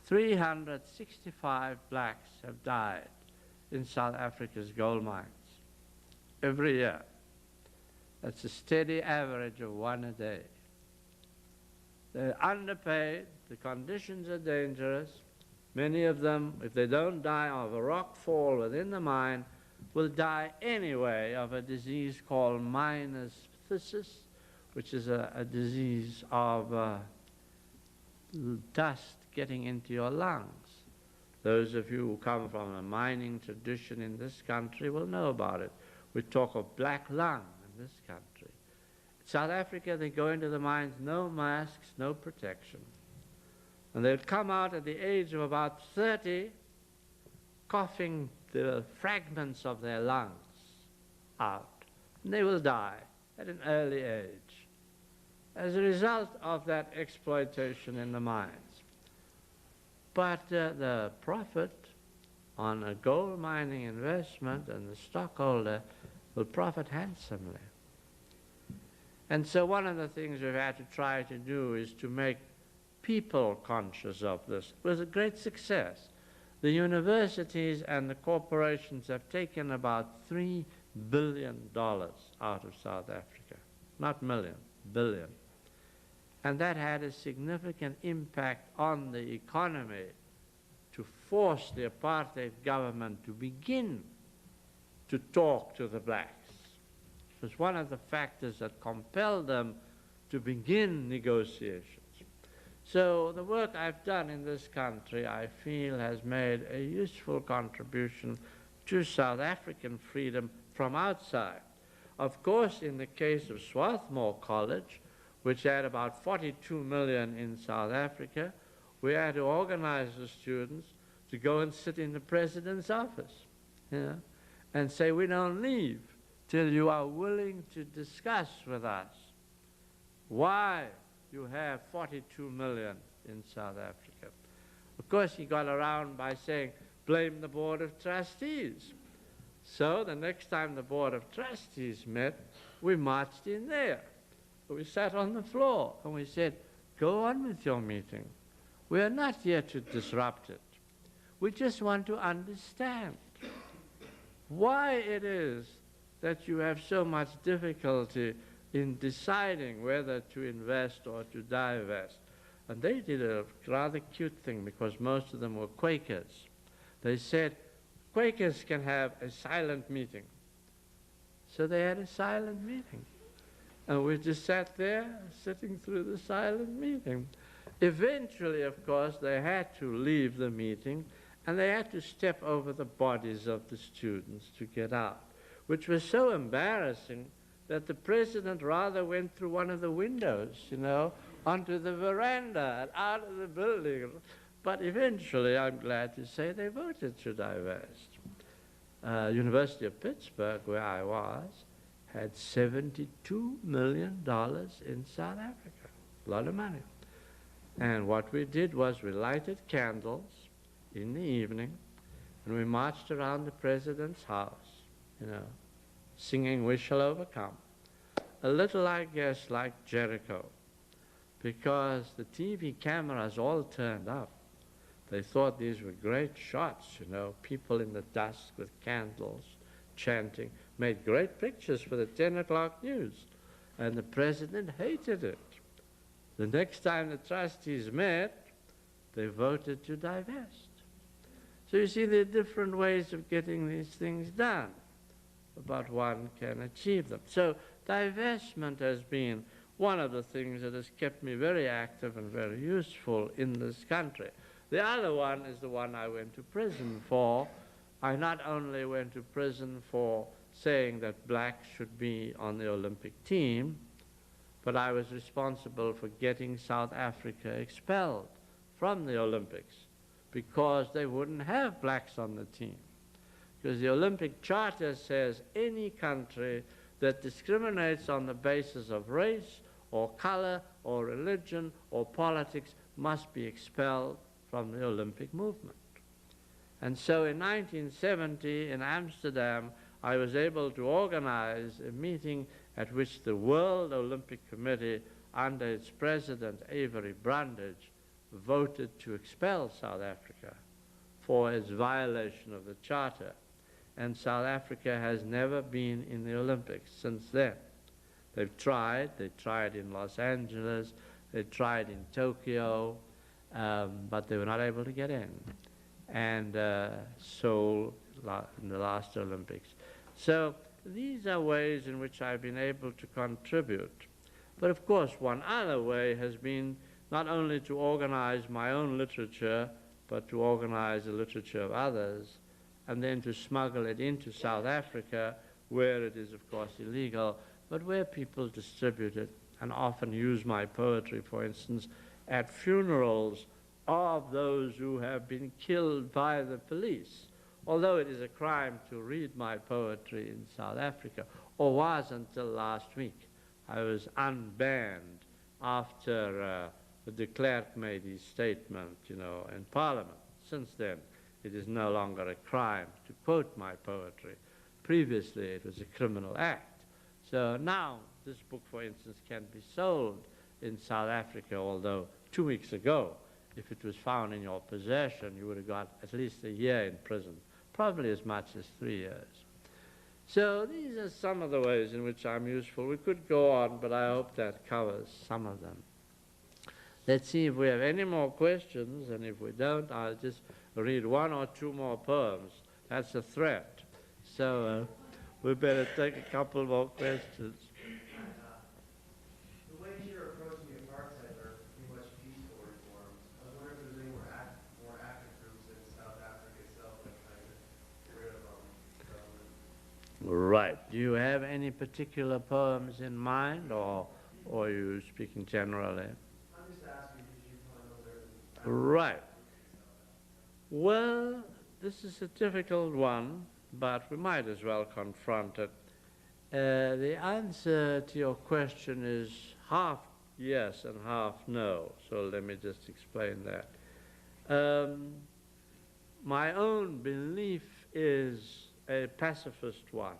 365 blacks have died in South Africa's gold mines. Every year. That's a steady average of 1 a day. They're underpaid, the conditions are dangerous. Many of them, if they don't die of a rock fall within the mine, will die anyway of a disease called miner's phthisis, which is a disease of dust getting into your lungs. Those of you who come from a mining tradition in this country will know about it. We talk of black lung in this country. In South Africa, they go into the mines, no masks, no protection. And they'd come out at the age of about 30, coughing the fragments of their lungs out. And they will die at an early age as a result of that exploitation in the mines. But the profit on a gold mining investment and the stockholder will profit handsomely. And so one of the things we've had to try to do is to make people conscious of this. It was a great success. The universities and the corporations have taken about $3 billion out of South Africa. Not million, billion. And that had a significant impact on the economy to force the apartheid government to begin to talk to the blacks. It was one of the factors that compelled them to begin negotiations. So the work I've done in this country, I feel, has made a useful contribution to South African freedom from outside. Of course, in the case of Swarthmore College, which had about 42 million in South Africa, we had to organize the students to go and sit in the president's office, and say, we don't leave till you are willing to discuss with us why you have 42 million in South Africa. Of course, he got around by saying, blame the Board of Trustees. So the next time the Board of Trustees met, we marched in there. We sat on the floor and we said, go on with your meeting. We are not here to disrupt it. We just want to understand why it is that you have so much difficulty in deciding whether to invest or to divest. And they did a rather cute thing, because most of them were Quakers. They said, Quakers can have a silent meeting. So they had a silent meeting. And we just sat there, sitting through the silent meeting. Eventually, of course, they had to leave the meeting, and they had to step over the bodies of the students to get out, which was so embarrassing that the president rather went through one of the windows, onto the veranda and out of the building. But eventually, I'm glad to say, they voted to divest. University of Pittsburgh, where I was, had $72 million in South Africa. A lot of money. And what we did was we lighted candles in the evening, and we marched around the president's house, you know, singing "We Shall Overcome." A little, I guess, like Jericho, because the TV cameras all turned up. They thought these were great shots, you know, people in the dusk with candles, chanting, made great pictures for the 10 o'clock news. And the president hated it. The next time the trustees met, they voted to divest. So you see, there are different ways of getting these things done, but one can achieve them. So divestment has been one of the things that has kept me very active and very useful in this country. The other one is the one I went to prison for. I not only went to prison for saying that blacks should be on the Olympic team, but I was responsible for getting South Africa expelled from the Olympics because they wouldn't have blacks on the team. Because the Olympic Charter says any country that discriminates on the basis of race or color or religion or politics must be expelled from the Olympic movement. And so in 1970 in Amsterdam, I was able to organize a meeting at which the World Olympic Committee, under its president Avery Brundage, voted to expel South Africa for its violation of the Charter. And South Africa has never been in the Olympics since then. They've tried. They tried in Los Angeles. They tried in Tokyo, but they were not able to get in. And Seoul in the last Olympics. So these are ways in which I've been able to contribute. But of course, one other way has been not only to organize my own literature, but to organize the literature of others, and then to smuggle it into South Africa, where it is, of course, illegal, but where people distribute it and often use my poetry, for instance, at funerals of those who have been killed by the police, although it is a crime to read my poetry in South Africa, or was until last week. I was unbanned after de Klerk made his statement, you know, in Parliament. Since then, it is no longer a crime to quote my poetry. Previously, it was a criminal act. So now, this book, for instance, can be sold in South Africa, although 2 weeks ago, if it was found in your possession, you would have got at least a year in prison, probably as much as 3 years. So these are some of the ways in which I'm useful. We could go on, but I hope that covers some of them. Let's see if we have any more questions, and if we don't, I'll just read 1 or 2 more poems. That's a threat. So we better take a couple more questions. The ways you're approaching the apartheid are pretty much peaceful reforms. I was wondering if there's any more active groups in South Africa itself that kind of get rid of government. Right. Do you have any particular poems in mind, or are you speaking generally? I'm just asking because you probably know there's Right. Well, this is a difficult one, but we might as well confront it. The answer to your question is half yes and half no, so let me just explain that. My own belief is a pacifist one.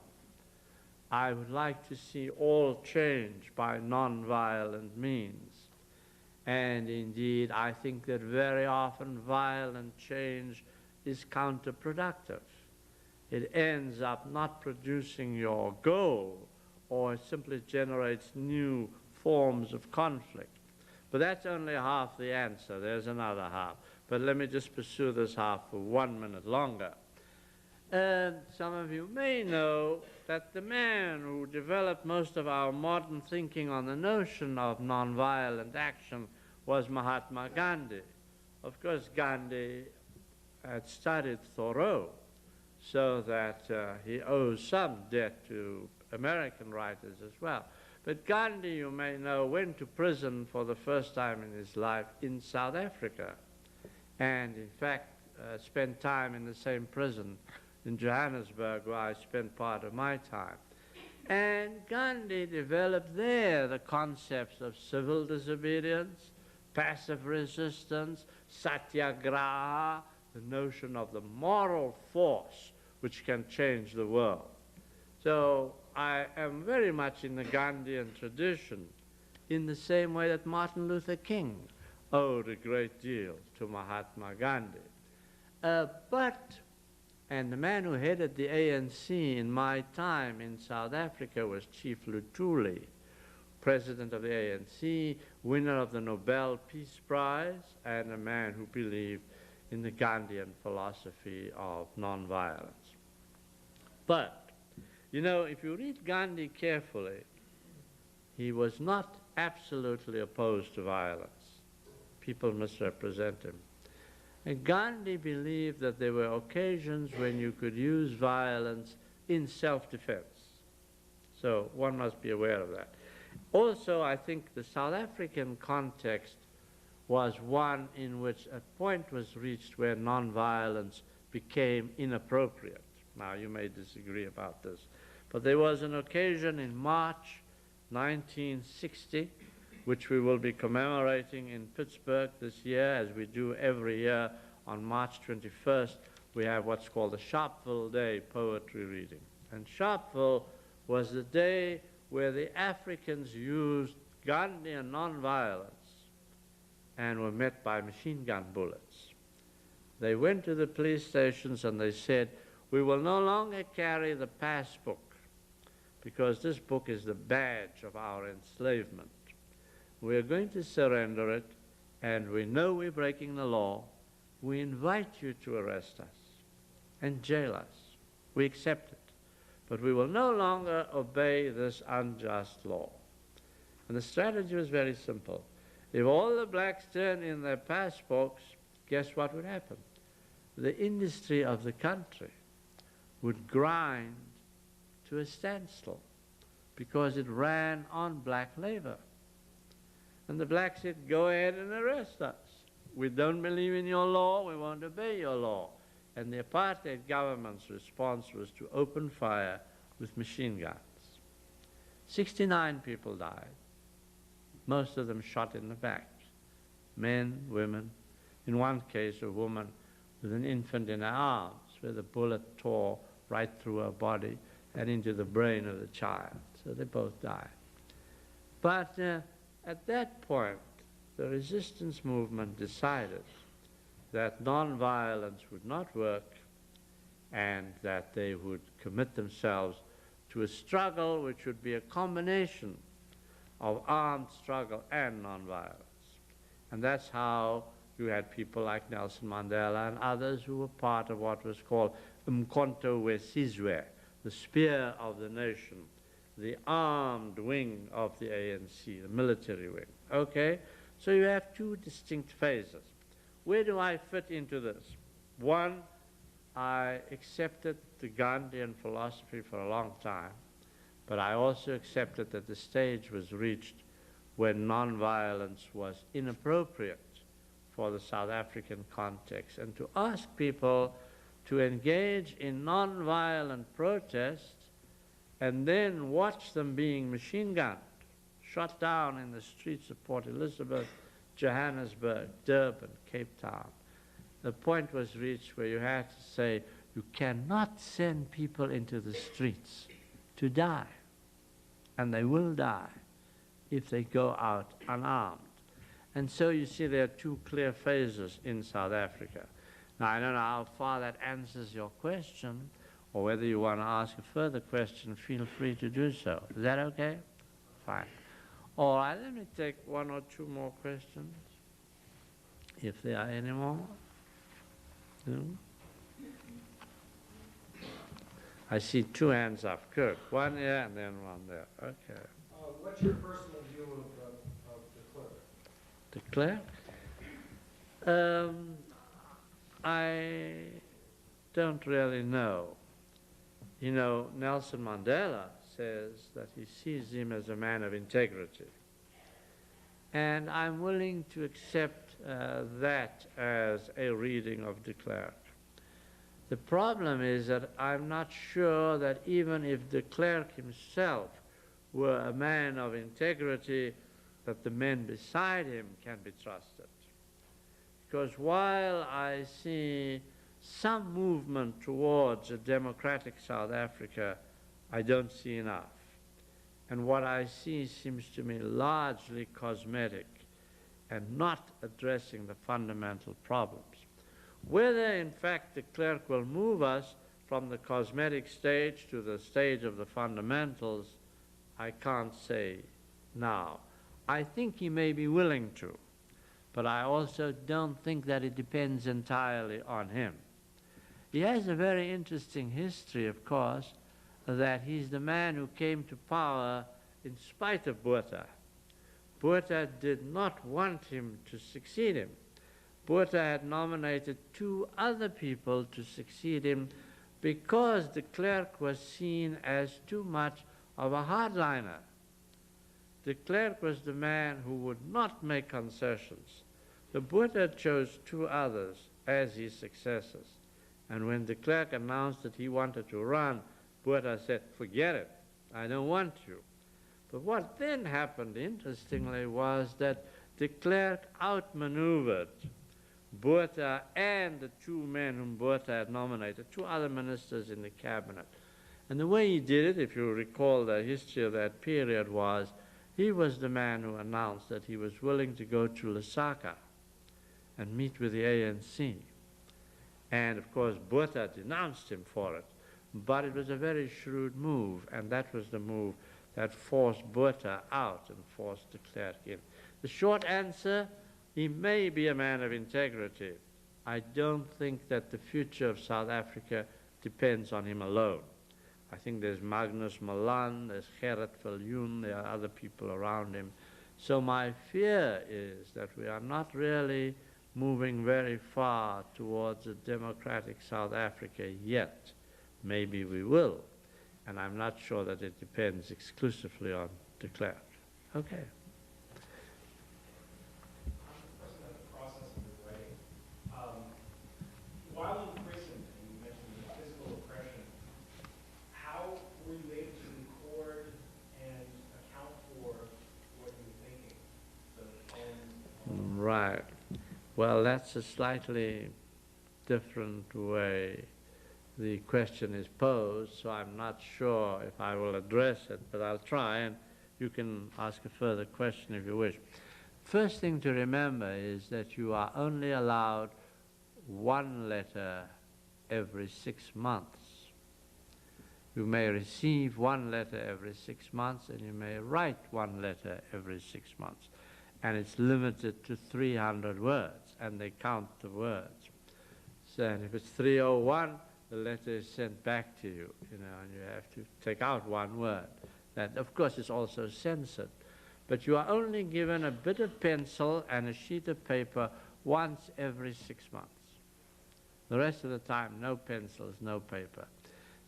I would like to see all change by non-violent means. And indeed, I think that very often violent change is counterproductive. It ends up not producing your goal, or it simply generates new forms of conflict. But that's only half the answer. There's another half. But let me just pursue this half for 1 minute longer. And some of you may know that the man who developed most of our modern thinking on the notion of nonviolent action was Mahatma Gandhi. Of course, Gandhi had studied Thoreau, so that he owes some debt to American writers as well. But Gandhi, you may know, went to prison for the first time in his life in South Africa, and in fact spent time in the same prison in Johannesburg, where I spent part of my time. And Gandhi developed there the concepts of civil disobedience, passive resistance, satyagraha, the notion of the moral force which can change the world. So I am very much in the Gandhian tradition, in the same way that Martin Luther King owed a great deal to Mahatma Gandhi. And the man who headed the ANC in my time in South Africa was Chief Luthuli, president of the ANC, winner of the Nobel Peace Prize, and a man who believed in the Gandhian philosophy of nonviolence. But, you know, if you read Gandhi carefully, he was not absolutely opposed to violence. People misrepresent him. And Gandhi believed that there were occasions when you could use violence in self-defense. So one must be aware of that. Also, I think the South African context was one in which a point was reached where nonviolence became inappropriate. Now, you may disagree about this, but there was an occasion in March 1960, which we will be commemorating in Pittsburgh this year, as we do every year on March 21st. We have what's called the Sharpeville Day poetry reading. And Sharpeville was the day where the Africans used Gandhian nonviolence and were met by machine gun bullets. They went to the police stations and they said, "We will no longer carry the pass book because this book is the badge of our enslavement. We are going to surrender it, and we know we're breaking the law. We invite you to arrest us and jail us. We accept it. But we will no longer obey this unjust law." And the strategy was very simple. If all the blacks turned in their passports, guess what would happen? The industry of the country would grind to a standstill because it ran on black labor. And the blacks said, "Go ahead and arrest us. We don't believe in your law, we won't obey your law." And the apartheid government's response was to open fire with machine guns. 69 people died, most of them shot in the back. Men, women, in one case a woman with an infant in her arms, where the bullet tore right through her body and into the brain of the child. So they both died. But at that point, the resistance movement decided that nonviolence would not work and that they would commit themselves to a struggle which would be a combination of armed struggle and nonviolence. And that's how you had people like Nelson Mandela and others who were part of what was called Umkhonto weSizwe, the spear of the nation, the armed wing of the ANC, the military wing. Okay? So you have two distinct phases. Where do I fit into this? One, I accepted the Gandhian philosophy for a long time, but I also accepted that the stage was reached when nonviolence was inappropriate for the South African context, and to ask people to engage in nonviolent protests and then watch them being machine gunned, shot down in the streets of Port Elizabeth, Johannesburg, Durban, Cape Town. The point was reached where you had to say, you cannot send people into the streets to die, and they will die if they go out unarmed. And so you see there are two clear phases in South Africa. Now, I don't know how far that answers your question, or whether you want to ask a further question, feel free to do so. Is that okay? Fine. All right, let me take one or two more questions, if there are any more. No? I see two hands up. Good. One here and then one there. Okay. What's your personal view of de Klerk? De Klerk? I don't really know. You know, Nelson Mandela says that he sees him as a man of integrity. And I'm willing to accept that as a reading of de Klerk. The problem is that I'm not sure that even if de Klerk himself were a man of integrity, that the men beside him can be trusted. Because while I see some movement towards a democratic South Africa, I don't see enough. And what I see seems to me largely cosmetic and not addressing the fundamental problems. Whether, in fact, de Klerk will move us from the cosmetic stage to the stage of the fundamentals, I can't say now. I think he may be willing to, but I also don't think that it depends entirely on him. He has a very interesting history, of course, that he's the man who came to power in spite of Botha. Botha did not want him to succeed him. Botha had nominated 2 other people to succeed him because de Klerk was seen as too much of a hardliner. De Klerk was the man who would not make concessions. The Botha chose 2 others as his successors. And when de Klerk announced that he wanted to run, Botha said, forget it, I don't want you. But what then happened, interestingly, was that de Klerk outmaneuvered Botha and the 2 men whom Botha had nominated, 2 other ministers in the cabinet. And the way he did it, if you recall the history of that period, was he was the man who announced that he was willing to go to Lusaka and meet with the ANC. And of course, Botha denounced him for it. But it was a very shrewd move, and that was the move that forced Botha out and forced de Klerk in. The short answer, he may be a man of integrity. I don't think that the future of South Africa depends on him alone. I think there's Magnus Malan, there's Gerrit Viljoen, there are other people around him. So my fear is that we are not really moving very far towards a democratic South Africa yet. Maybe we will, and I'm not sure that it depends exclusively on de Klerk. Okay. While in prison, and you mentioned the physical oppression, how were you able to record and account for what you were thinking? So, Right. Well, that's a slightly different way the question is posed, so I'm not sure if I will address it, but I'll try, and you can ask a further question if you wish. First thing to remember is that you are only allowed 1 letter every 6 months. You may receive 1 letter every 6 months, and you may write 1 letter every 6 months. And it's limited to 300 words, and they count the words. So and if it's 301, the letter is sent back to you, and you have to take out 1 word. That, of course, is also censored. But you are only given a bit of pencil and a sheet of paper once every 6 months. The rest of the time, no pencils, no paper.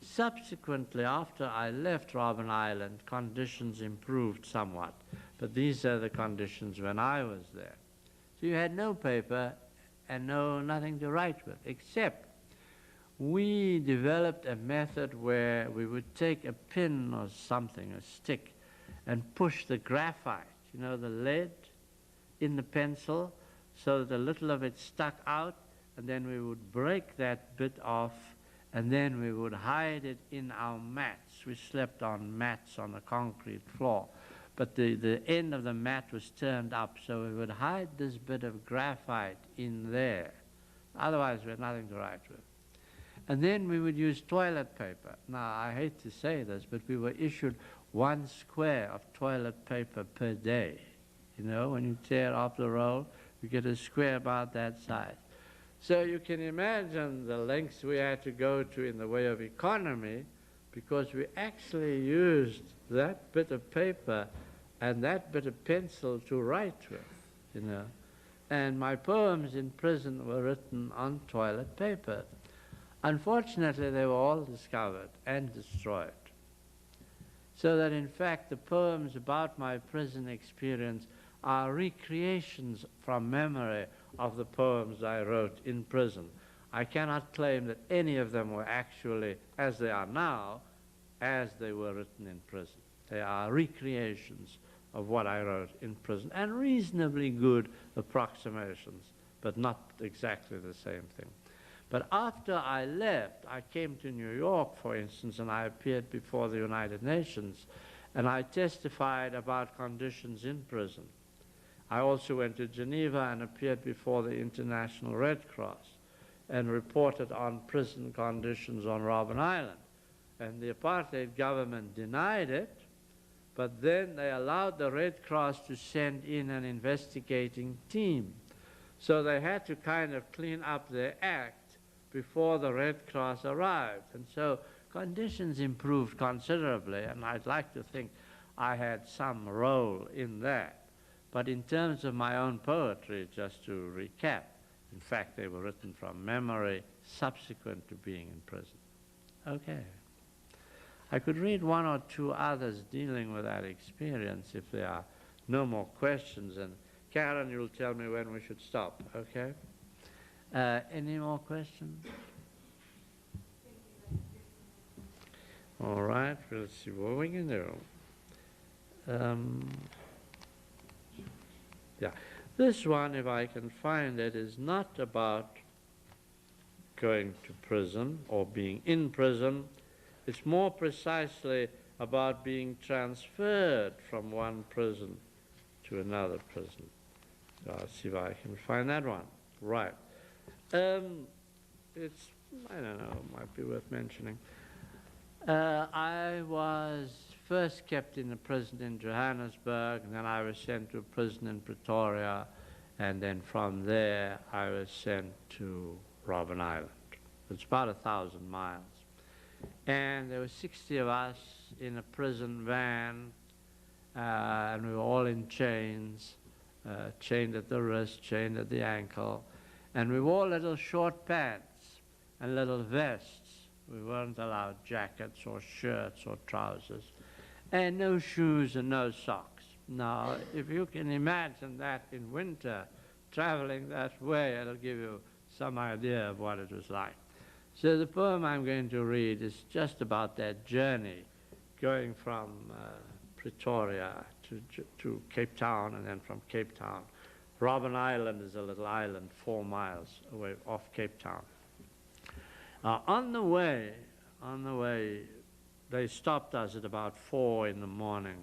Subsequently, after I left Robben Island, conditions improved somewhat. But these are the conditions when I was there. So you had no paper and nothing to write with, except we developed a method where we would take a pin or something, a stick, and push the graphite, the lead, in the pencil so that a little of it stuck out, and then we would break that bit off, and then we would hide it in our mats. We slept on mats on the concrete floor, but the end of the mat was turned up, so we would hide this bit of graphite in there. Otherwise, we had nothing to write with. And then we would use toilet paper. Now, I hate to say this, but we were issued 1 square of toilet paper per day. When you tear off the roll, you get a square about that size. So you can imagine the lengths we had to go to in the way of economy, because we actually used that bit of paper and that bit of pencil to write with, And my poems in prison were written on toilet paper. Unfortunately, they were all discovered and destroyed. So that, in fact, the poems about my prison experience are recreations from memory of the poems I wrote in prison. I cannot claim that any of them were actually, as they are now, as they were written in prison. They are recreations of what I wrote in prison, and reasonably good approximations, but not exactly the same thing. But after I left, I came to New York, for instance, and I appeared before the United Nations, and I testified about conditions in prison. I also went to Geneva and appeared before the International Red Cross and reported on prison conditions on Robben Island. And the apartheid government denied it, but then they allowed the Red Cross to send in an investigating team. So they had to kind of clean up their act before the Red Cross arrived. And so conditions improved considerably, and I'd like to think I had some role in that. But in terms of my own poetry, just to recap, in fact, they were written from memory subsequent to being in prison. Okay. I could read one or two others dealing with that experience if there are no more questions. And Karen, you'll tell me when we should stop, okay? Any more questions? All right, we'll see what we can do. Yeah, this one, if I can find it, is not about going to prison or being in prison. It's more precisely about being transferred from one prison to another prison. So I'll see if I can find that one. Right. It's, I don't know, might be worth mentioning. I was first kept in a prison in Johannesburg, and then I was sent to a prison in Pretoria, and then from there I was sent to Robben Island. It's about 1,000 miles. And there were 60 of us in a prison van, and we were all in chains, chained at the wrist, chained at the ankle, and we wore little short pants and little vests. We weren't allowed jackets or shirts or trousers, and no shoes and no socks. Now, if you can imagine that in winter, traveling that way, it'll give you some idea of what it was like. So the poem I'm going to read is just about that journey, going from Pretoria to Cape Town, and then from Cape Town. Robben Island is a little island 4 miles away off Cape Town. On the way, they stopped us at about 4 in the morning,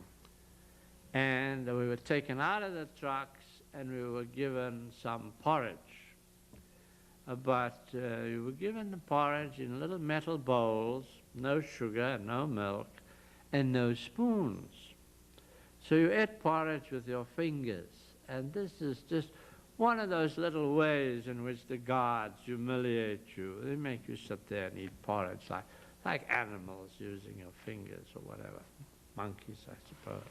and we were taken out of the trucks and we were given some porridge. But we were given the porridge in little metal bowls, no sugar, no milk, and no spoons. So you ate porridge with your fingers, and this is just one of those little ways in which the guards humiliate you. They make you sit there and eat porridge like animals, using your fingers or whatever. Monkeys, I suppose.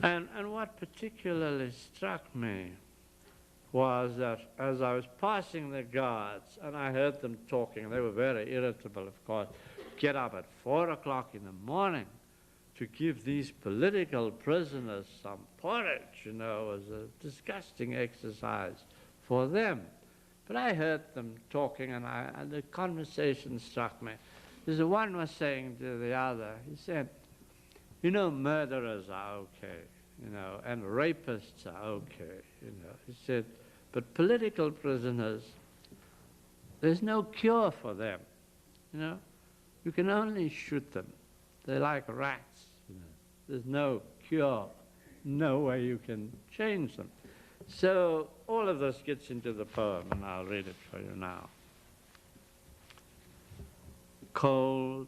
And what particularly struck me was that as I was passing the guards, and I heard them talking, they were very irritable, of course, get up at 4 o'clock in the morning to give these political prisoners some porridge, you know, was a disgusting exercise for them. But I heard them talking, and the conversation struck me. There's one was saying to the other, he said, you know, murderers are okay, you know, and rapists are okay, you know. He said, but political prisoners, there's no cure for them, you know. You can only shoot them. They're like rats, you know. There's no cure, no way you can change them. So all of this gets into the poem, and I'll read it for you now. Cold,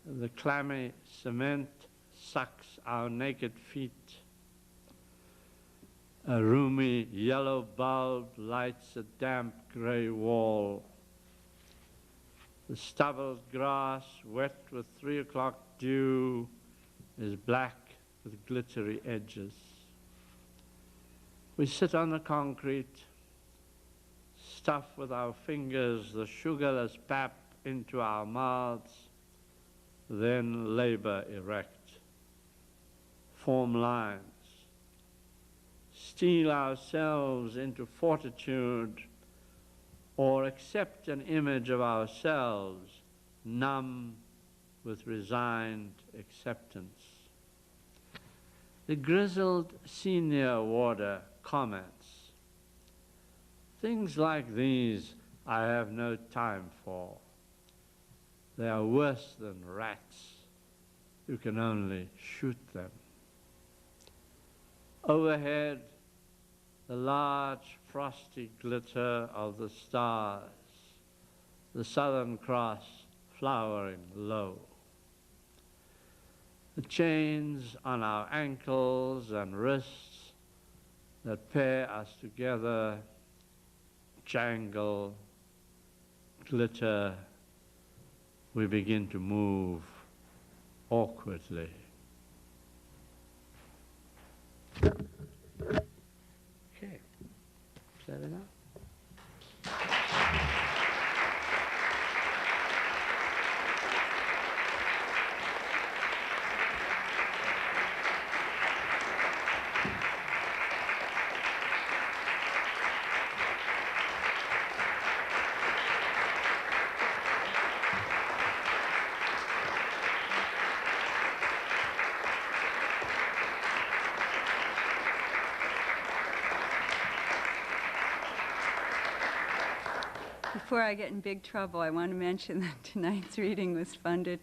the clammy cement sucks our naked feet. A roomy yellow bulb lights a damp gray wall. The stubbled grass, wet with 3 o'clock dew, is black with glittery edges. We sit on the concrete, stuff with our fingers the sugarless pap into our mouths, then labor erect, form lines, steel ourselves into fortitude or accept an image of ourselves numb with resigned acceptance. The grizzled senior warder comments, "Things like these I have no time for. They are worse than rats. You can only shoot them." Overhead, the large frosty glitter of the stars, the Southern Cross flowering low. The chains on our ankles and wrists that pair us together jangle, glitter. We begin to move awkwardly. Okay, is that enough? Before I get in big trouble, I want to mention that tonight's reading was funded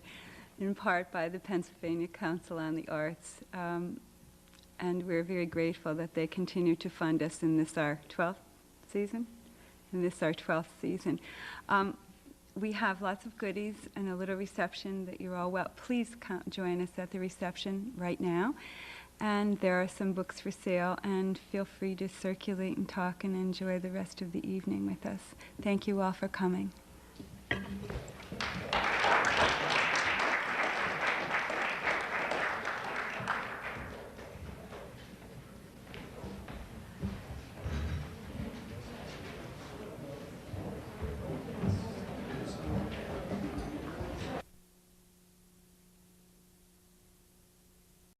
in part by the Pennsylvania Council on the Arts, and we're very grateful that they continue to fund us in this our 12th season. We have lots of goodies and a little reception that you're all please join us at the reception right now. And there are some books for sale, and feel free to circulate and talk and enjoy the rest of the evening with us. Thank you all for coming.